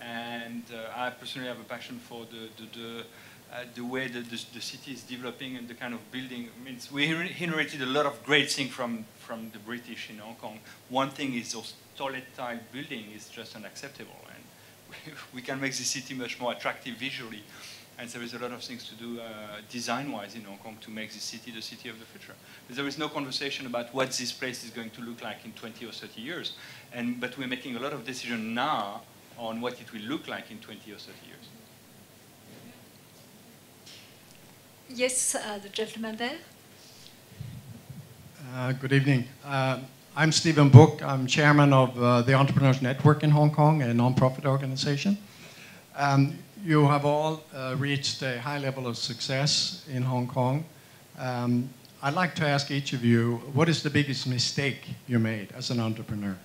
And I personally have a passion for the way the city is developing and the kind of building. I mean, we inherited a lot of great things from the British in Hong Kong. One thing is those toilet-tile building is just unacceptable, and we can make the city much more attractive visually. And there is a lot of things to do design-wise in Hong Kong to make the city of the future. But there is no conversation about what this place is going to look like in 20 or 30 years. But we're making a lot of decisions now on what it will look like in 20 or 30 years. Yes, the gentleman there. Good evening. I'm Stephen Book. I'm chairman of the Entrepreneurs Network in Hong Kong, a non-profit organization. You have all reached a high level of success in Hong Kong. I'd like to ask each of you, what is the biggest mistake you made as an entrepreneur?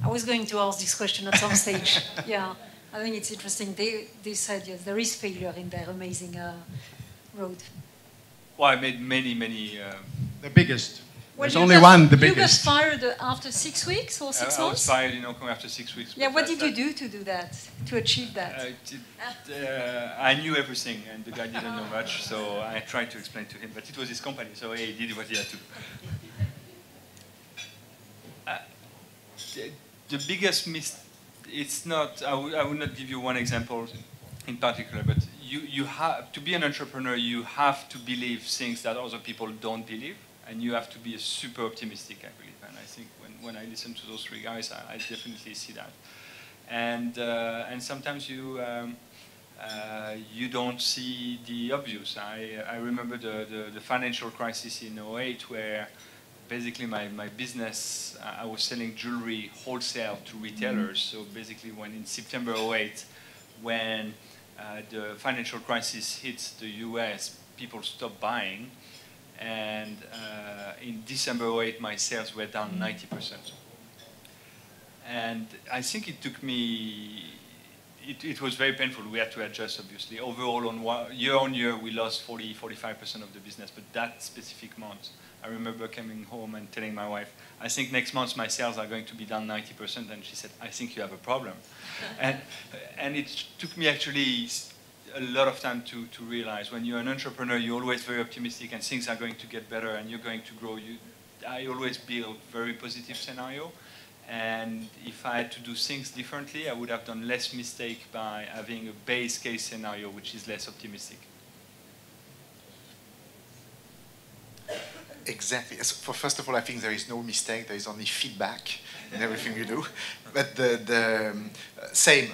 I was going to ask this question at some stage. Yeah. I think it's interesting. They said, yes, there is failure in their amazing road. Well, I made many. The biggest. Well, there's only one, the biggest. biggest. You got fired after 6 weeks or 6 months? I was fired in Hong Kong after 6 weeks. Yeah, what did you do to do that, to achieve that? I knew everything, and the guy didn't know much, so I tried to explain to him, but it was his company, so he did what he had to. The biggest mistake, it's not, I would not give you one example in particular, but you have, to be an entrepreneur, you have to believe things that other people don't believe, and you have to be super optimistic, I believe. And I think when I listen to those three guys, I definitely see that. And sometimes you don't see the obvious. I remember the financial crisis in 2008, where basically my business, I was selling jewelry wholesale to retailers. So basically when in September 2008, when the financial crisis hit the US, people stopped buying, and in December 2008, my sales were down 90%. And I think it took me, it was very painful. We had to adjust, obviously. Overall, on year, we lost 45% of the business, but that specific month, I remember coming home and telling my wife, I think next month my sales are going to be down 90%, and she said, I think you have a problem. and it took me actually a lot of time to realize when you're an entrepreneur, you're always very optimistic and things are going to get better and you're going to grow. I always build very positive scenario. And if I had to do things differently, I would have done less mistake by having a base case scenario which is less optimistic. Exactly. So first of all, I think there is no mistake. There is only feedback in everything you do. But the same,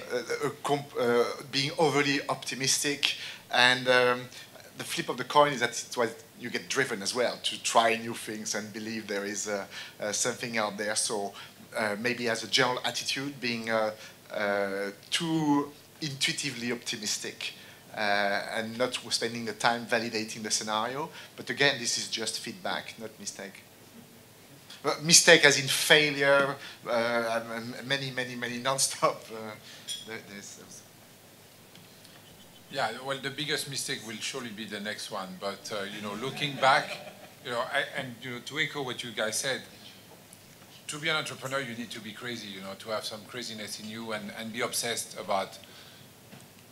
being overly optimistic, and the flip of the coin is that it's what you get driven as well to try new things and believe there is something out there. So maybe as a general attitude, being too intuitively optimistic. And not spending the time validating the scenario. But again, this is just feedback, not mistake. But mistake as in failure, many non-stop. Yeah, well, the biggest mistake will surely be the next one. But you know, looking back, you know, to echo what you guys said, to be an entrepreneur, you need to be crazy. You know, to have some craziness in you and be obsessed about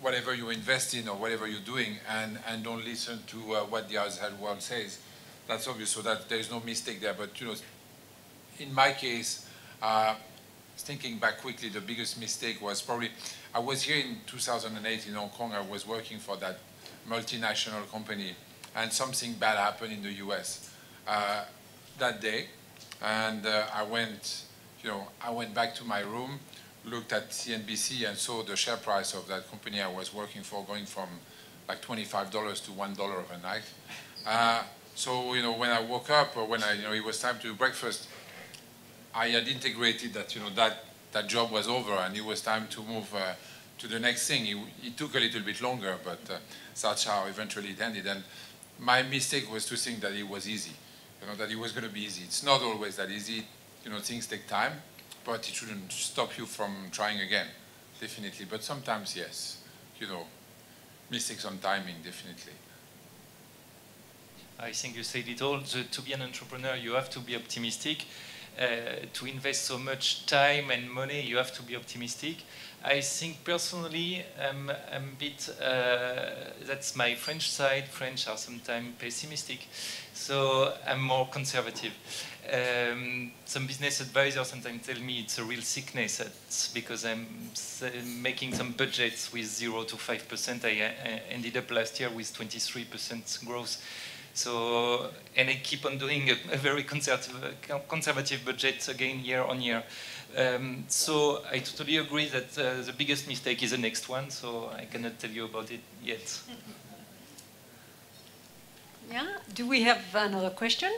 whatever you invest in or whatever you're doing, and don't listen to what the outside world says. That's obvious, so that there's no mistake there. But you know, in my case, thinking back quickly, the biggest mistake was probably, I was here in 2008 in Hong Kong. I was working for that multinational company, and something bad happened in the US that day. And I went back to my room, looked at CNBC and saw the share price of that company I was working for going from like $25 to $1 overnight. So, you know, when I woke up, or when it was time to do breakfast, I had integrated that, you know, that job was over and it was time to move to the next thing. It took a little bit longer, but that's how eventually it ended. And my mistake was to think that it was easy, you know, that it was going to be easy. It's not always that easy. You know, things take time. But it shouldn't stop you from trying again, definitely. But sometimes, yes, you know, mistakes on timing, definitely. I think you said it all. To be an entrepreneur, you have to be optimistic. To invest so much time and money, you have to be optimistic. I think personally, I'm a bit, that's my French side. French are sometimes pessimistic. So I'm more conservative. Some business advisors sometimes tell me it's a real sickness. It's because I'm making some budgets with 0 to 5%. I ended up last year with 23% growth. So, and I keep on doing a very conservative budget again year on year. So I totally agree that the biggest mistake is the next one. So I cannot tell you about it yet. Yeah. Do we have another question?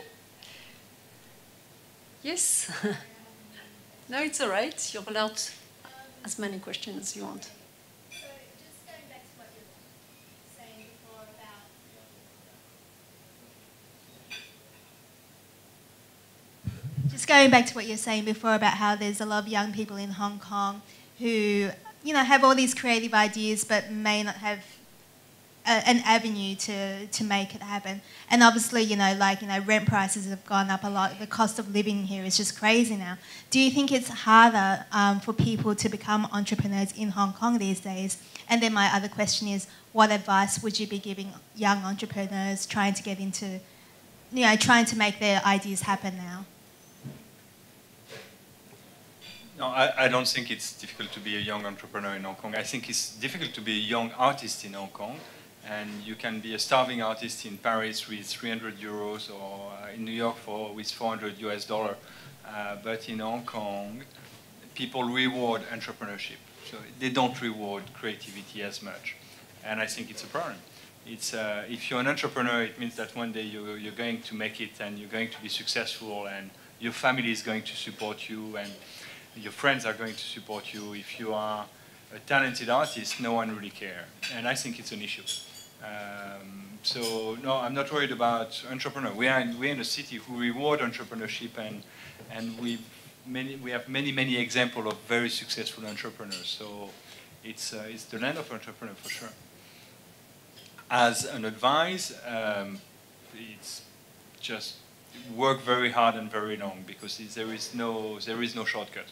Yes. No, it's all right. You're allowed as many questions as you want. Just going back to what you were saying before about how there's a lot of young people in Hong Kong who, you know, have all these creative ideas but may not have an avenue to make it happen. And obviously, you know, rent prices have gone up a lot. The cost of living here is just crazy now. Do you think it's harder for people to become entrepreneurs in Hong Kong these days? And then my other question is, what advice would you be giving young entrepreneurs trying to get into, you know, trying to make their ideas happen now? No, I don't think it's difficult to be a young entrepreneur in Hong Kong. I think it's difficult to be a young artist in Hong Kong. And you can be a starving artist in Paris with 300 euros or in New York with 400 US dollar. But in Hong Kong, people reward entrepreneurship. So they don't reward creativity as much. And I think it's a problem. It's, if you're an entrepreneur, it means that one day you're going to make it and you're going to be successful and your family is going to support you and your friends are going to support you. If you are a talented artist, no one really cares. And I think it's an issue. So no, I'm not worried about entrepreneurs. We're in a city who reward entrepreneurship, and we have many examples of very successful entrepreneurs. So it's the land of entrepreneurs for sure. As an advice, it's just work very hard and very long, because there is no shortcut.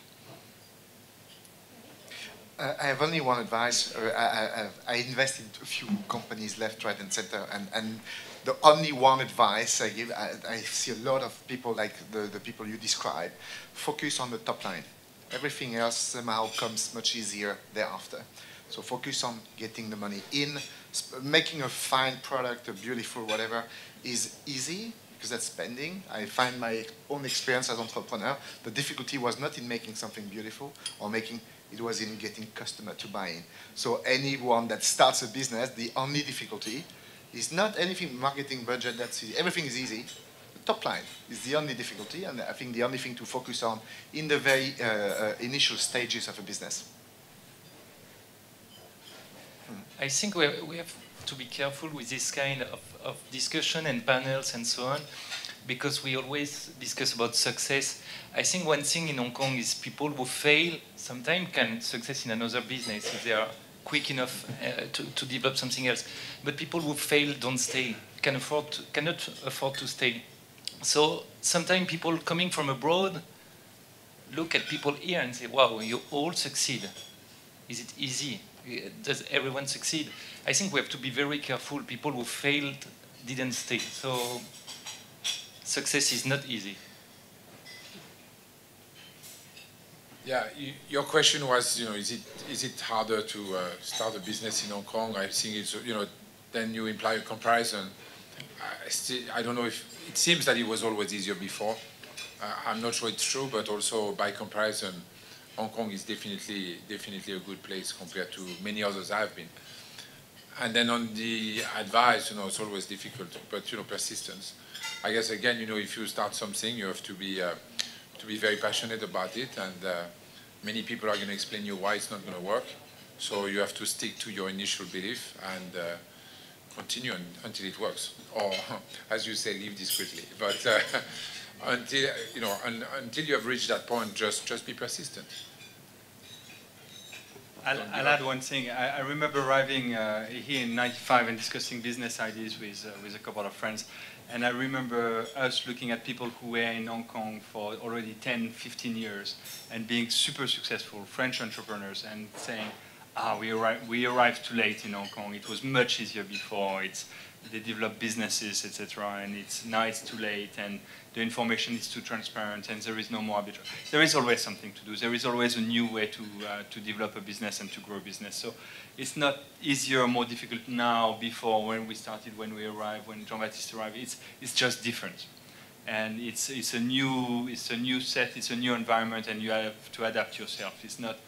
I have only one advice. I invest in a few companies left, right, and center, and the only one advice I give, I see a lot of people like the people you describe, focus on the top line. Everything else somehow comes much easier thereafter. So focus on getting the money in. Making a fine product, a beautiful whatever, is easy, because that's spending. I find my own experience as an entrepreneur, the difficulty was not in making something beautiful or it was in getting customer to buy in. So anyone that starts a business, the only difficulty is not anything marketing budget, that's easy. Everything is easy. The top line is the only difficulty, and I think the only thing to focus on in the very initial stages of a business. I think we have to be careful with this kind of discussion and panels and so on, because we always discuss about success. I think one thing in Hong Kong is people who fail sometimes can success in another business if they are quick enough to develop something else. But people who fail don't stay, cannot afford to stay. So sometimes people coming from abroad look at people here and say, wow, you all succeed. Is it easy? Does everyone succeed? I think we have to be very careful. People who failed didn't stay. So success is not easy. Yeah, your question was, is it harder to start a business in Hong Kong? I think it's, then you imply a comparison. I don't know if, it seems that it was always easier before. I'm not sure it's true, but also by comparison, Hong Kong is definitely a good place compared to many others I've been. And then on the advice, it's always difficult, but persistence. I guess again, if you start something, you have to be very passionate about it, and many people are going to explain you why it's not going to work. So you have to stick to your initial belief and continue until it works, or as you say, live discreetly. But until you have reached that point, just be persistent. I'll add one thing. I remember arriving here in '95 and discussing business ideas with a couple of friends. And I remember us looking at people who were in Hong Kong for already 10, 15 years and being super successful, French entrepreneurs, and saying, we arrived too late in Hong Kong. It was much easier before. They developed businesses, etc. And now it's too late, and the information is too transparent, and there is no more arbitrage. There is always something to do. There is always a new way to develop a business and to grow a business. So it's not easier or more difficult now before when we started, when we arrived, when Jean-Baptiste arrived. It's just different. And it's a new set, it's a new environment, and you have to adapt yourself. It's not,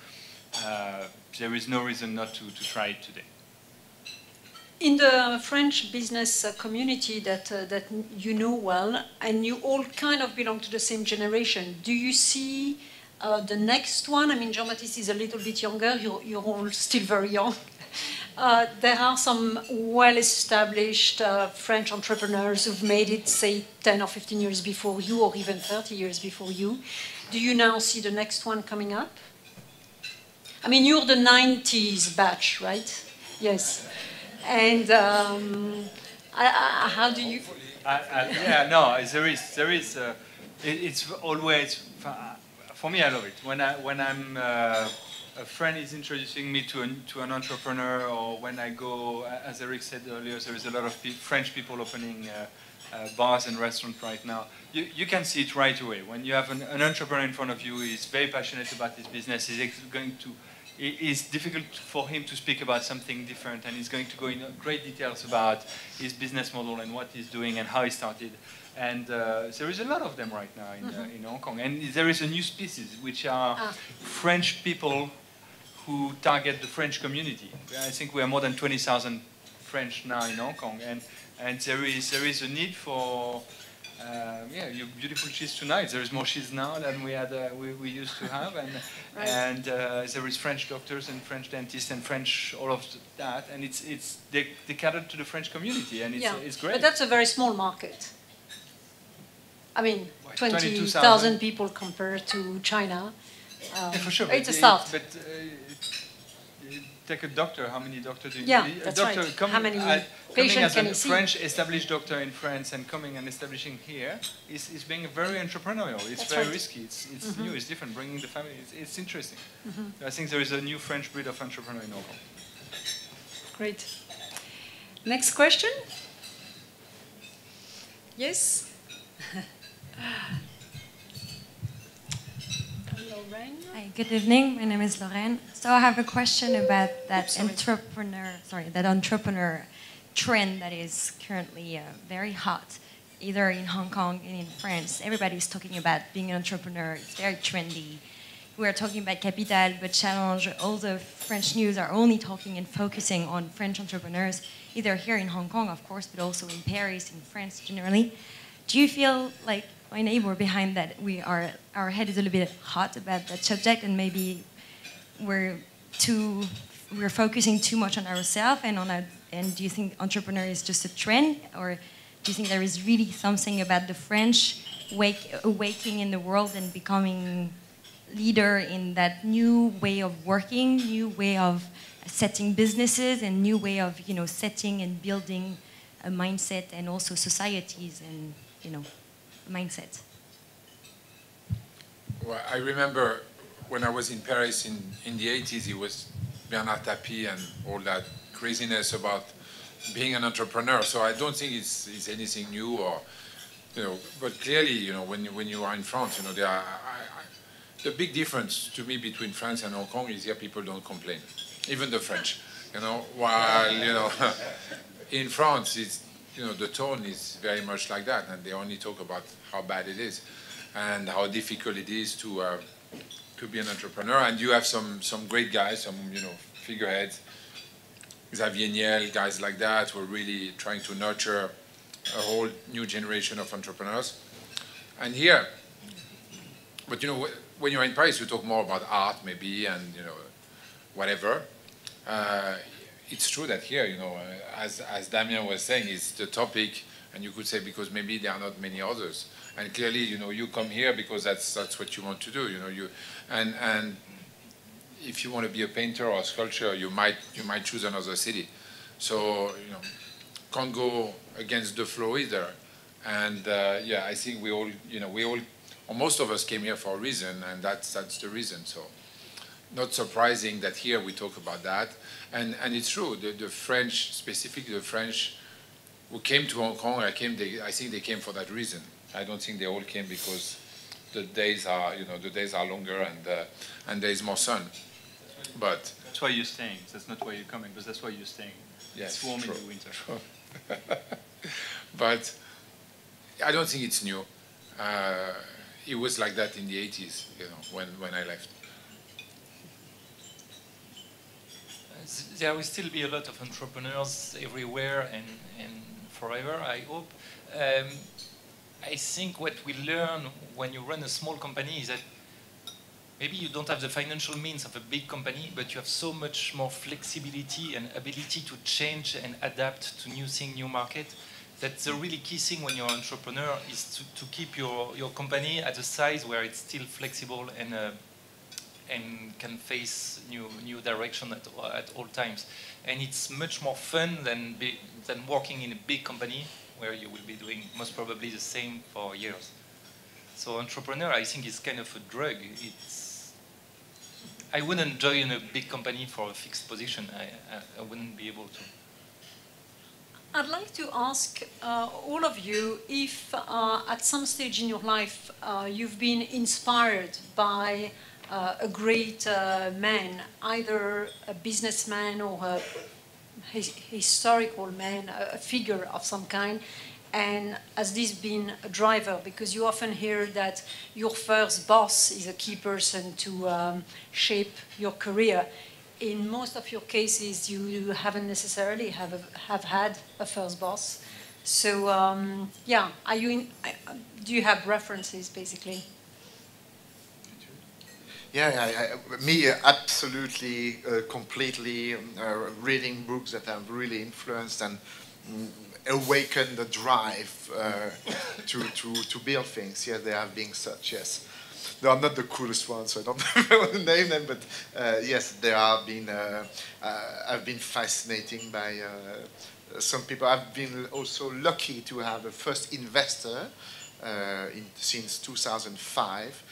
there is no reason not to try it today. In the French business community that you know well, and you all kind of belong to the same generation, do you see the next one? I mean, Jean-Baptiste is a little bit younger, you're all still very young. There are some well-established French entrepreneurs who've made it, say, 10 or 15 years before you, or even 30 years before you. Do you now see the next one coming up? I mean, you're the 90s batch, right? Yes. And how do you? Yeah, no, there is. It's always for me. I love it when I'm a friend is introducing me to an entrepreneur, or when I go, as Eric said earlier, there is a lot of French people opening bars and restaurants right now. You can see it right away when you have an entrepreneur in front of you. He's very passionate about his business. It's difficult for him to speak about something different, and he's going to go in great details about his business model and what he's doing and how he started. And there is a lot of them right now in Hong Kong. And there is a new species, which are French people who target the French community. I think we are more than 20,000 French now in Hong Kong, and there is a need for yeah, your beautiful cheese tonight. There is more cheese now than we used to have, and there is French doctors and French dentists and French all of that, and they cater to the French community, and it's great. But that's a very small market. I mean, 20,000 people compared to China. Yeah, for sure. It's a start. But take a doctor. How many doctors do you need? That's right. How many patients can you see? Coming as a French established doctor in France and coming and establishing here is being very entrepreneurial. It's very risky. It's new. It's different. Bringing the family. It's interesting. I think there is a new French breed of entrepreneur in Hong Kong. Great. Next question. Yes. Hi, good evening. My name is Lorraine. So I have a question about that entrepreneur trend that is currently very hot, either in Hong Kong and in France. Everybody's talking about being an entrepreneur. It's very trendy. We're talking about capital, but challenge. All the French news are only talking and focusing on French entrepreneurs, either here in Hong Kong, of course, but also in Paris, in France generally. Do you feel like my neighbor behind that our head is a little bit hot about that subject, and maybe we're focusing too much on ourselves and do you think entrepreneur is just a trend, or do you think there is really something about the French awakening in the world and becoming leader in that new way of working, new way of setting businesses, and new way of setting and building a mindset and also societies and mindset? Well, I remember when I was in Paris in the 80s, it was Bernard Tapie and all that craziness about being an entrepreneur. So I don't think it's anything new, or but clearly, when you are in France, the big difference to me between France and Hong Kong is here people don't complain, even the French. While in France it's the tone is very much like that, and they only talk about how bad it is and how difficult it is to be an entrepreneur. And you have some great guys, some figureheads, Xavier Niel, guys like that, who are really trying to nurture a whole new generation of entrepreneurs. And here, but when you're in Paris, you talk more about art maybe and whatever. It's true that here, as Damien was saying, it's the topic, and you could say because maybe there are not many others. And clearly, you come here because that's what you want to do. And if you want to be a painter or a sculptor, you might choose another city. So can't go against the flow either. And I think we all, or most of us came here for a reason, and that's the reason. So. Not surprising that here we talk about that. And it's true, the French, specifically the French who came to Hong Kong, I think they came for that reason. I don't think they all came because the days are longer and there is more sun. But that's why you're staying. That's not why you're coming, but that's why you're staying. Yes, it's warm in the winter. But I don't think it's new. It was like that in the 80s, when I left. There will still be a lot of entrepreneurs everywhere and forever, I hope. I think what we learn when you run a small company is that maybe you don't have the financial means of a big company, but you have so much more flexibility and ability to change and adapt to new things, new market. That the really key thing when you're an entrepreneur is to keep your company at a size where it's still flexible and can face new direction at all times. And it's much more fun than working in a big company where you will be doing most probably the same for years. So entrepreneur, I think, is kind of a drug. I wouldn't join a big company for a fixed position. I wouldn't be able to. I'd like to ask all of you if at some stage in your life you've been inspired by a great man, either a businessman or a historical man, a figure of some kind, and has this been a driver? Because you often hear that your first boss is a key person to shape your career. In most of your cases, you haven't necessarily have had a first boss. So yeah, do you have references basically? Yeah, me absolutely, completely reading books that have really influenced and awakened the drive to build things. Yes, they have been such, yes. No, I'm not the coolest one, so I don't want to name them, but yes, they have been, I've been fascinating by some people. I've been also lucky to have a first investor since 2005,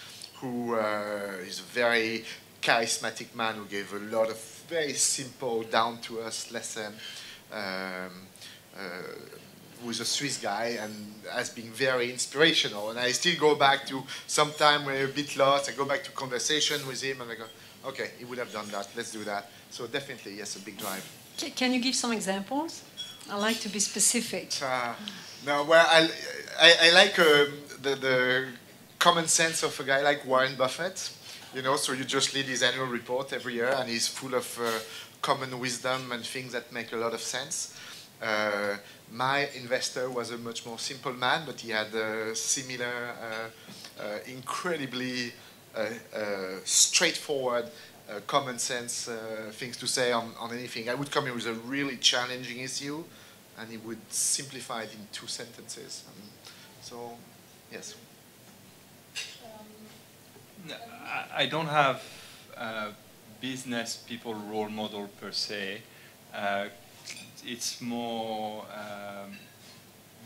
who is a very charismatic man who gave a lot of very simple, down-to-earth lesson. Who's a Swiss guy and has been very inspirational. And I still go back to sometime when I'm a bit lost, I go back to conversation with him and I go, okay, he would have done that, let's do that. So definitely, yes, a big drive. Can you give some examples? I like to be specific. No, well, I like the common sense of a guy like Warren Buffett. You know, so you just read his annual report every year and he's full of common wisdom and things that make a lot of sense. My investor was a much more simple man, but he had a similar, incredibly straightforward, common sense things to say on anything. I would come in with a really challenging issue, and he would simplify it in 2 sentences. So, yes. I don't have business people role model per se. It's more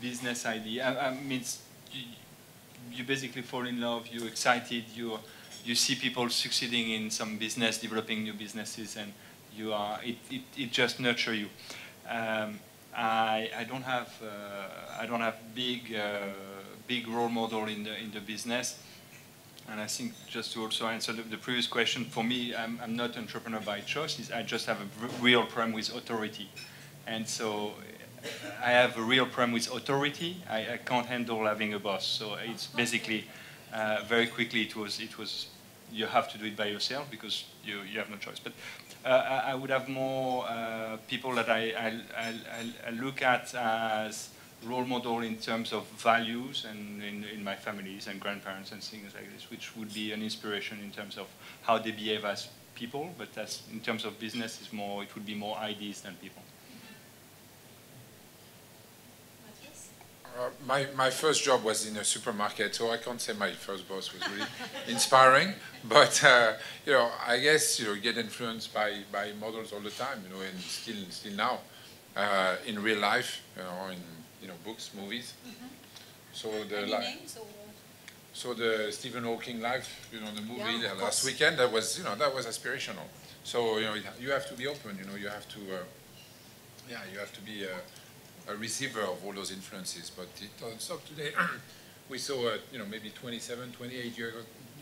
business idea. I mean, you basically fall in love. You're excited. You see people succeeding in some business, developing new businesses, and you are. It just nurture you. I don't have big role model in the business. And I think just to also answer the previous question, for me, I'm not an entrepreneur by choice. I just have a real problem with authority. And so I have a real problem with authority. I can't handle having a boss. So it's basically, very quickly, it was you have to do it by yourself because you have no choice. But I would have more people that I look at as role model in terms of values and in my families and grandparents and things like this, which would be an inspiration in terms of how they behave as people. But as in terms of business, it would be more ideas than people. My first job was in a supermarket, so I can't say my first boss was really inspiring. But you know, I guess you get influenced by models all the time. You know, and still now in real life. You know, in books, movies. Mm-hmm. So the Stephen Hawking life, the movie last weekend, that was aspirational. So you have to be open. You have to you have to be a receiver of all those influences, but it doesn't stop today. We saw maybe 27, 28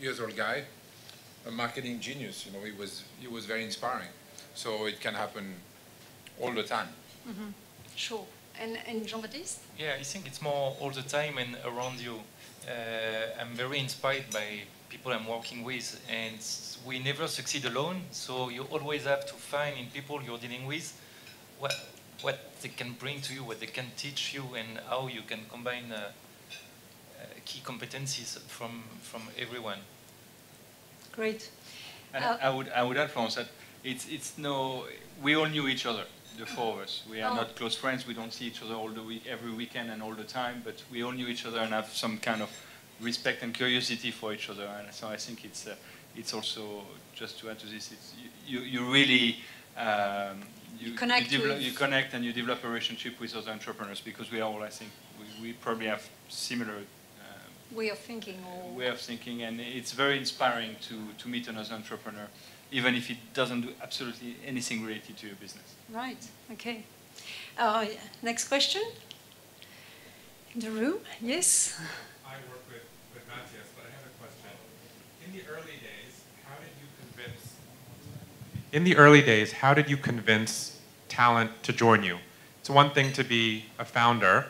years old guy, a marketing genius. He was very inspiring. So it can happen all the time. Mm-hmm. Sure. And Jean-Baptiste? Yeah, I think it's more all the time and around you. I'm very inspired by people I'm working with, and we never succeed alone. So you always have to find in people you're dealing with what they can bring to you, what they can teach you, and how you can combine key competencies from everyone. Great. And I would add, Florence, that we all knew each other, the 4 of us. We are not close friends. We don't see each other every weekend and all the time, but we all knew each other and have some kind of respect and curiosity for each other. And so I think it's also, just to add to this, you really you connect and you develop a relationship with other entrepreneurs, because we are all, I think, we probably have similar way of thinking. And it's very inspiring to meet another entrepreneur, even if it doesn't do absolutely anything related to your business. Right, okay. Next question? In the room, yes? I work with Mathias, but I have a question. In the early days, how did you convince talent to join you? It's one thing to be a founder,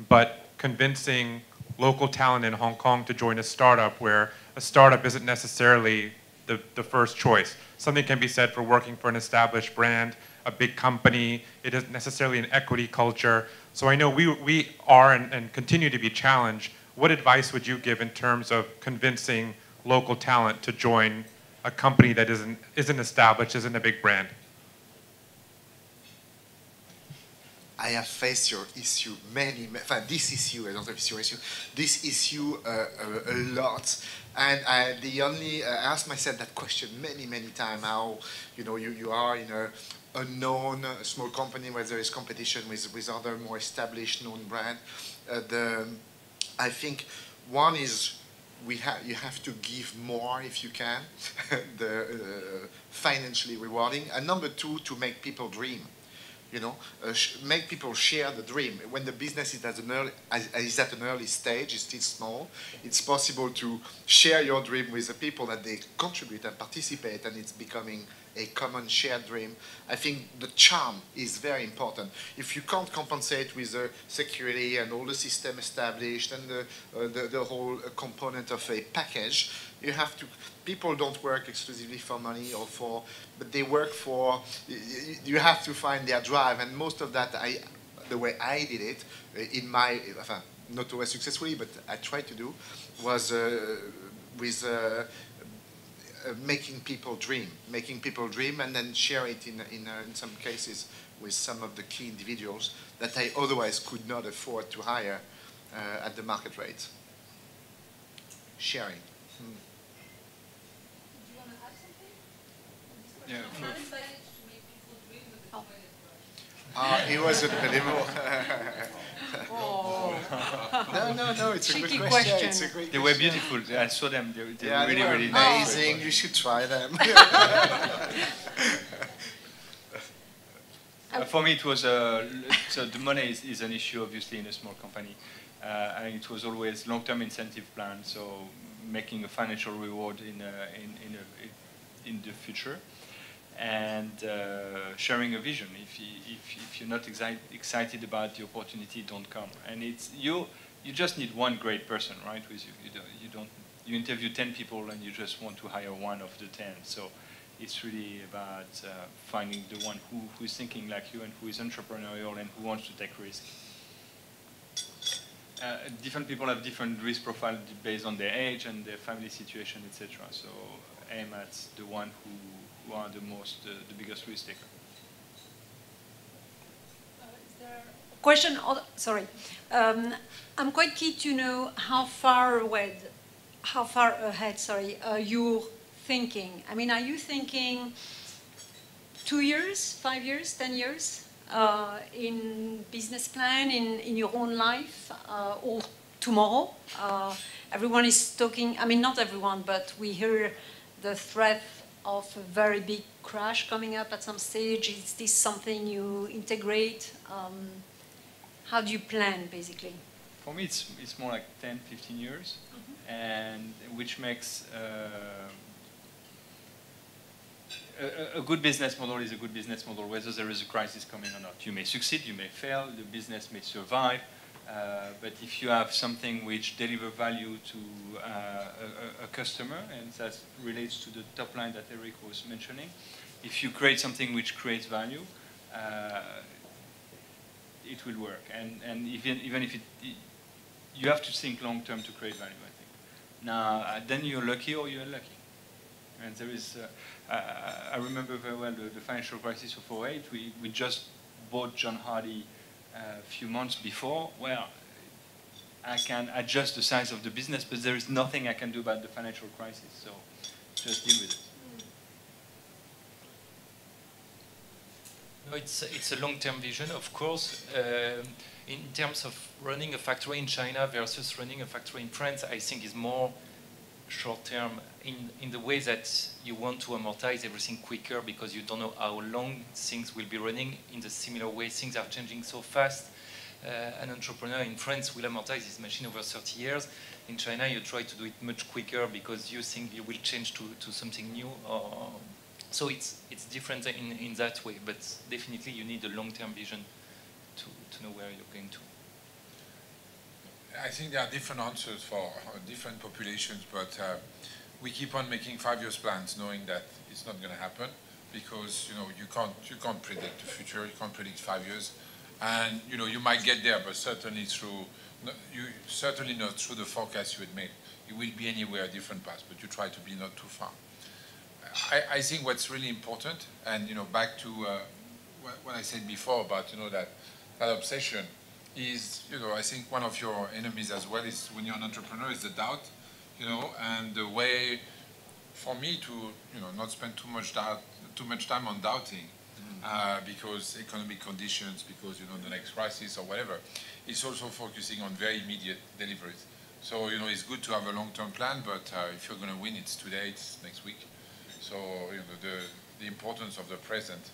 but convincing local talent in Hong Kong to join a startup, where a startup isn't necessarily the first choice. Something can be said for working for an established brand, a big company. It isn't necessarily an equity culture. So I know we are and continue to be challenged. What advice would you give in terms of convincing local talent to join a company that isn't established, isn't a big brand? I have faced your issue this issue, I don't know if it's your issue, this issue a lot. And I asked myself that question many times, how, you are in a unknown small company where there is competition with other more established known brand. I think one is you have to give more if you can, financially rewarding. And number two, to make people dream. Make people share the dream. When the business is at an early stage, it's still small, it's possible to share your dream with the people that they contribute and participate, and it's becoming a common shared dream. I think the charm is very important. If you can't compensate with the security and all the system established and the whole component of a package, you have to. People don't work exclusively for money but they work for. You have to find their drive, and most of that, the way I did it, in my, not always successfully, but I tried to do, was with. Making people dream, and then share it in some cases with some of the key individuals that I otherwise could not afford to hire at the market rate. Sharing. Do you want to add something? Yeah. How did you manage to make people dream with the It wasn't anymore. No, it's a good question. It's a great They were beautiful. I saw them. They were really, really amazing. nice. You should try them. For me, it was so the money is an issue, obviously, in a small company, and it was always long-term incentive plan. So making a financial reward in the future, and sharing a vision. If you're not excited about the opportunity, don't come. And it's you just need one great person, right, with you. You interview 10 people and you just want to hire one of the 10. So it's really about finding the one who is thinking like you and who is entrepreneurial and who wants to take risks. Different people have different risk profile based on their age and their family situation, etc. So aim at the one who are the biggest risk taker. Is there a question? Sorry, I'm quite keen to know how far ahead. You're thinking. I mean, are you thinking 2 years, 5 years, 10 years in business plan in your own life or tomorrow? Everyone is talking. I mean, not everyone, but we hear the threat of a very big crash coming up at some stage. Is this something you integrate? How do you plan, basically? For me, it's more like 10, 15 years, and which makes a good business model is a good business model, whether there is a crisis coming or not. You may succeed, you may fail, the business may survive, but if you have something which delivers value to a customer, and that relates to the top line that Eric was mentioning, if you create something which creates value, it will work. And even if you have to think long term to create value, I think. Now, then you're lucky or you're unlucky. And there is, I remember very well the financial crisis of 2008. We just bought John Hardy a few months before. Well, I can adjust the size of the business, but there is nothing I can do about the financial crisis. So just deal with it. No, it's a long-term vision, of course. In terms of running a factory in China versus running a factory in France, I think is more short-term in the way that you want to amortize everything quicker because you don't know how long things will be running. In the similar way, things are changing so fast. An entrepreneur in France will amortize his machine over 30 years. In China, you try to do it much quicker because you think you will change to something new. So it's different in that way, but definitely you need a long-term vision to know where you're going to. I think there are different answers for different populations, but we keep on making 5-year plans, knowing that it's not going to happen because you can't predict the future. You can't predict 5 years. And you might get there, but certainly certainly not through the forecast you had made. You will be anywhere a different path, but you try to be not too far. I think what's really important, and back to what I said before about that obsession, is I think one of your enemies as well is when you're an entrepreneur is the doubt, and the way for me to not spend too much time on doubting. Because economic conditions, because the next crisis or whatever, it's also focusing on very immediate deliveries. So it's good to have a long-term plan, but if you're going to win, it's today, it's next week. So the importance of the present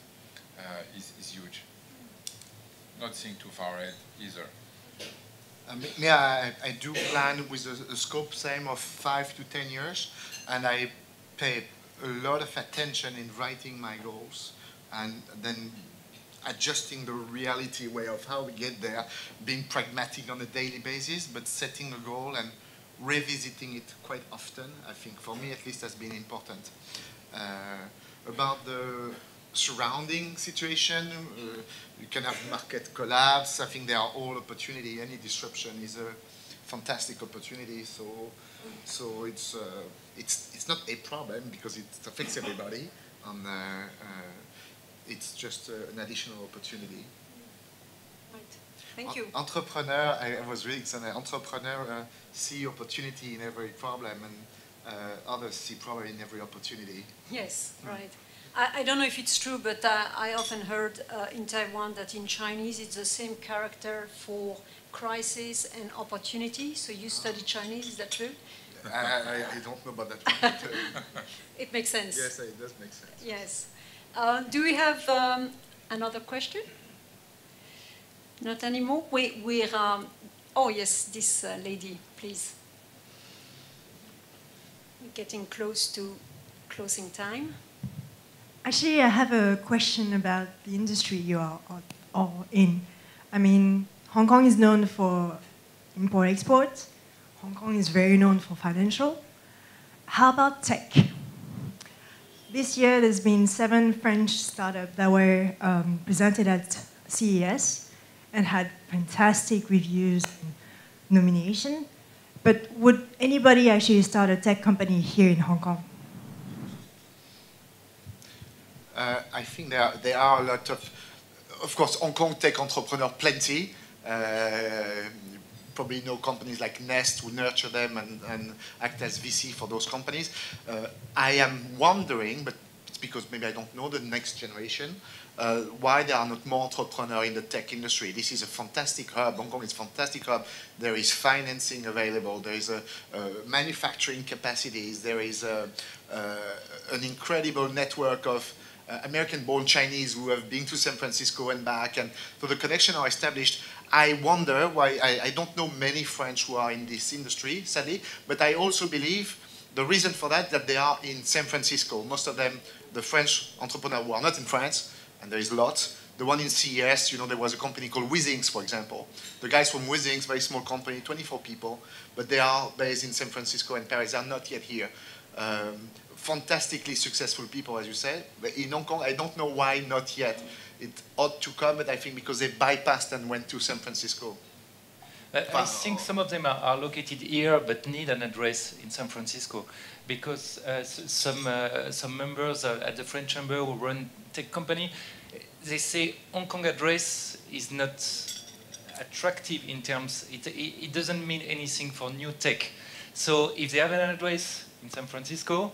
is huge. Not seeing too far ahead either. I do plan with a scope same of 5 to 10 years, and I pay a lot of attention in writing my goals. And then adjusting the reality way of how we get there, being pragmatic on a daily basis, but setting a goal and revisiting it quite often, I think, for me at least, has been important. About the surrounding situation, you can have market collapse. I think they are all opportunity. Any disruption is a fantastic opportunity. So it's not a problem because it affects everybody. It's just an additional opportunity. Right. Thank you. Entrepreneur, I was really excited. Entrepreneur see opportunity in every problem, and others see problem in every opportunity. Yes, right. I don't know if it's true, but I often heard in Taiwan that in Chinese it's the same character for crisis and opportunity. So you study Chinese, is that true? I don't know about that one. It makes sense. Yes, it does make sense. Yes. Do we have another question? Not anymore? Oh, yes, this lady, please. We're getting close to closing time. Actually, I have a question about the industry you are all in. I mean, Hong Kong is known for import-export. Hong Kong is very known for financial. How about tech? This year, there's been 7 French startups that were presented at CES and had fantastic reviews and nomination. But would anybody actually start a tech company here in Hong Kong? I think there are a lot of course, Hong Kong tech entrepreneurs plenty. Probably know companies like Nest who nurture them and act as VC for those companies. I am wondering, but it's because maybe I don't know the next generation, why there are not more entrepreneurs in the tech industry. This is a fantastic hub. Hong Kong is a fantastic hub. There is financing available. There is manufacturing capacities. There is an incredible network of American-born Chinese who have been to San Francisco and back, and so the connections are established. I wonder why, I don't know many French who are in this industry, sadly, but I also believe the reason for that they are in San Francisco. Most of them, the French entrepreneurs who are not in France, and there is a lot. The one in CES, there was a company called Wizings, for example. The guys from Wizings, very small company, 24 people, but they are based in San Francisco and Paris. They are not yet here. Fantastically successful people, as you said. But in Hong Kong, I don't know why not yet. It ought to come, but I think because they bypassed and went to San Francisco. I think some of them are located here, but need an address in San Francisco, because some members at the French Chamber who run tech company, they say Hong Kong address is not attractive in terms. It doesn't mean anything for new tech. So if they have an address in San Francisco,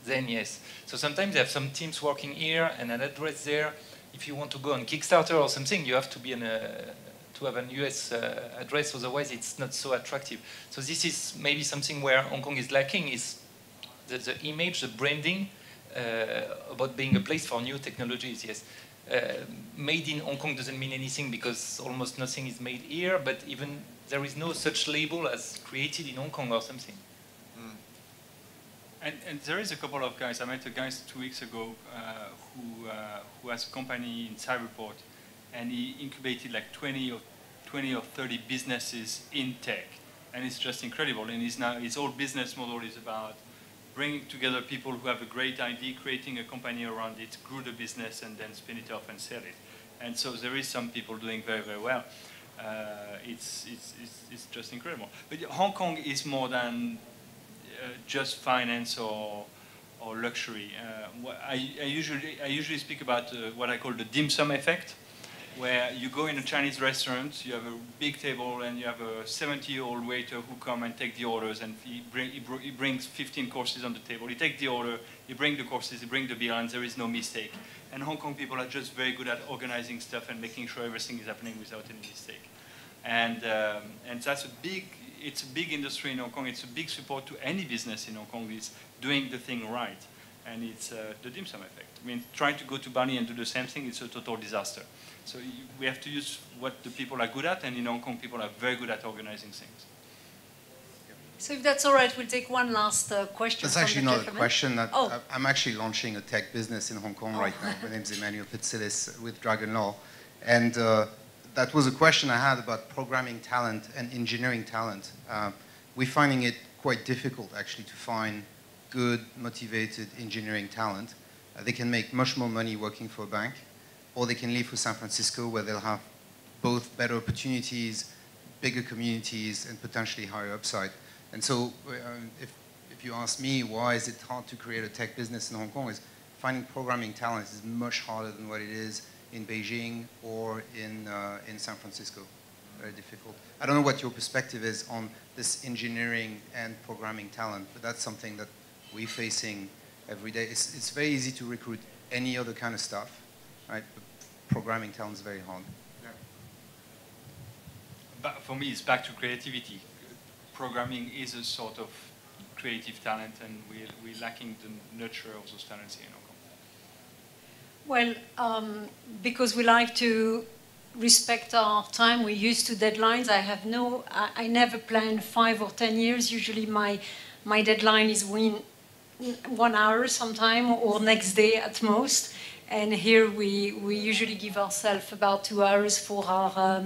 then yes. So sometimes they have some teams working here and an address there. If you want to go on Kickstarter or something, you have to be to have an US address, otherwise it's not so attractive. So this is maybe something where Hong Kong is lacking, is the image, the branding about being a place for new technologies, yes. Made in Hong Kong doesn't mean anything because almost nothing is made here, but even there is no such label as created in Hong Kong or something. And there is a couple of guys. I met a guy 2 weeks ago who has a company in Cyberport, and he incubated like 20 or 30 businesses in tech, and it's just incredible. And his whole business model is about bringing together people who have a great idea, creating a company around it, grow the business, and then spin it off and sell it. And so there is some people doing very, very well. It's just incredible. But Hong Kong is more than just finance or luxury. I usually speak about what I call the dim sum effect, where you go in a Chinese restaurant, you have a big table, and you have a 70-year-old waiter who come and take the orders, and he brings 15 courses on the table. He takes the order, he brings the courses, he brings the bill, and there is no mistake. And Hong Kong people are just very good at organizing stuff and making sure everything is happening without any mistake. And that's it's a big industry in Hong Kong. It's a big support to any business in Hong Kong is doing the thing right. And it's the dim sum effect. I mean, trying to go to Bali and do the same thing, it's a total disaster. So we have to use what the people are good at, and in Hong Kong, people are very good at organizing things. So if that's all right, we'll take one last question. That's actually not gentleman. a question. Oh. I'm actually launching a tech business in Hong Kong right now. My name is Emmanuel Fitzsilis with Dragon Law. And that was a question I had about programming talent and engineering talent. We're finding it quite difficult, actually, to find good, motivated engineering talent. They can make much more money working for a bank, or they can leave for San Francisco, where they'll have both better opportunities, bigger communities, and potentially higher upside. And so if you ask me why is it hard to create a tech business in Hong Kong, is finding programming talent is much harder than what it is in Beijing or in San Francisco. Very difficult. I don't know what your perspective is on this engineering and programming talent, but that's something that we're facing every day. It's very easy to recruit any other kind of stuff, right? But programming talent is very hard. Yeah. But for me, it's back to creativity. Programming is a sort of creative talent, and we're lacking the nurture of those talents here in Hong Kong. Well, because we like to respect our time, we're used to deadlines. I never plan 5 or 10 years. Usually my deadline is within 1 hour sometime, or next day at most. And here we usually give ourselves about 2 hours for our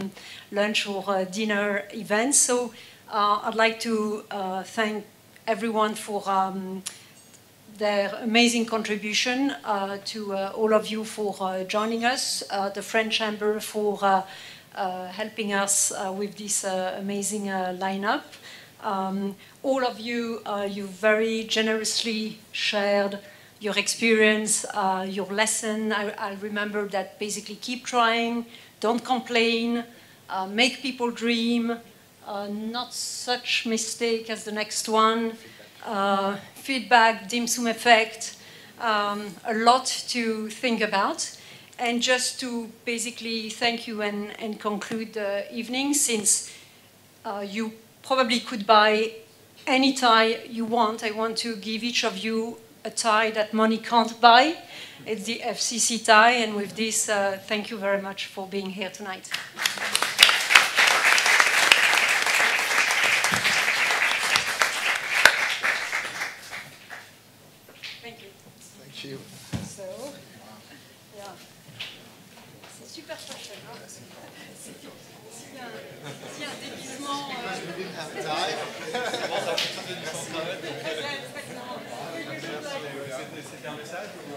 lunch or dinner events. So I'd like to thank everyone for their amazing contribution, to all of you for joining us, the French Chamber for helping us with this amazing lineup. All of you, you very generously shared your experience, your lesson. I remember that basically keep trying, don't complain, make people dream, not such mistake as the next one, feedback, dim sum effect, a lot to think about. And just to basically thank you and conclude the evening, since you probably could buy any tie you want, I want to give each of you a tie that money can't buy. It's the FCC tie, and with this, thank you very much for being here tonight. Thank you. Thank you. So, yeah. C'est super fashion, hein? S'il y a un déguisement... C'était un message ou...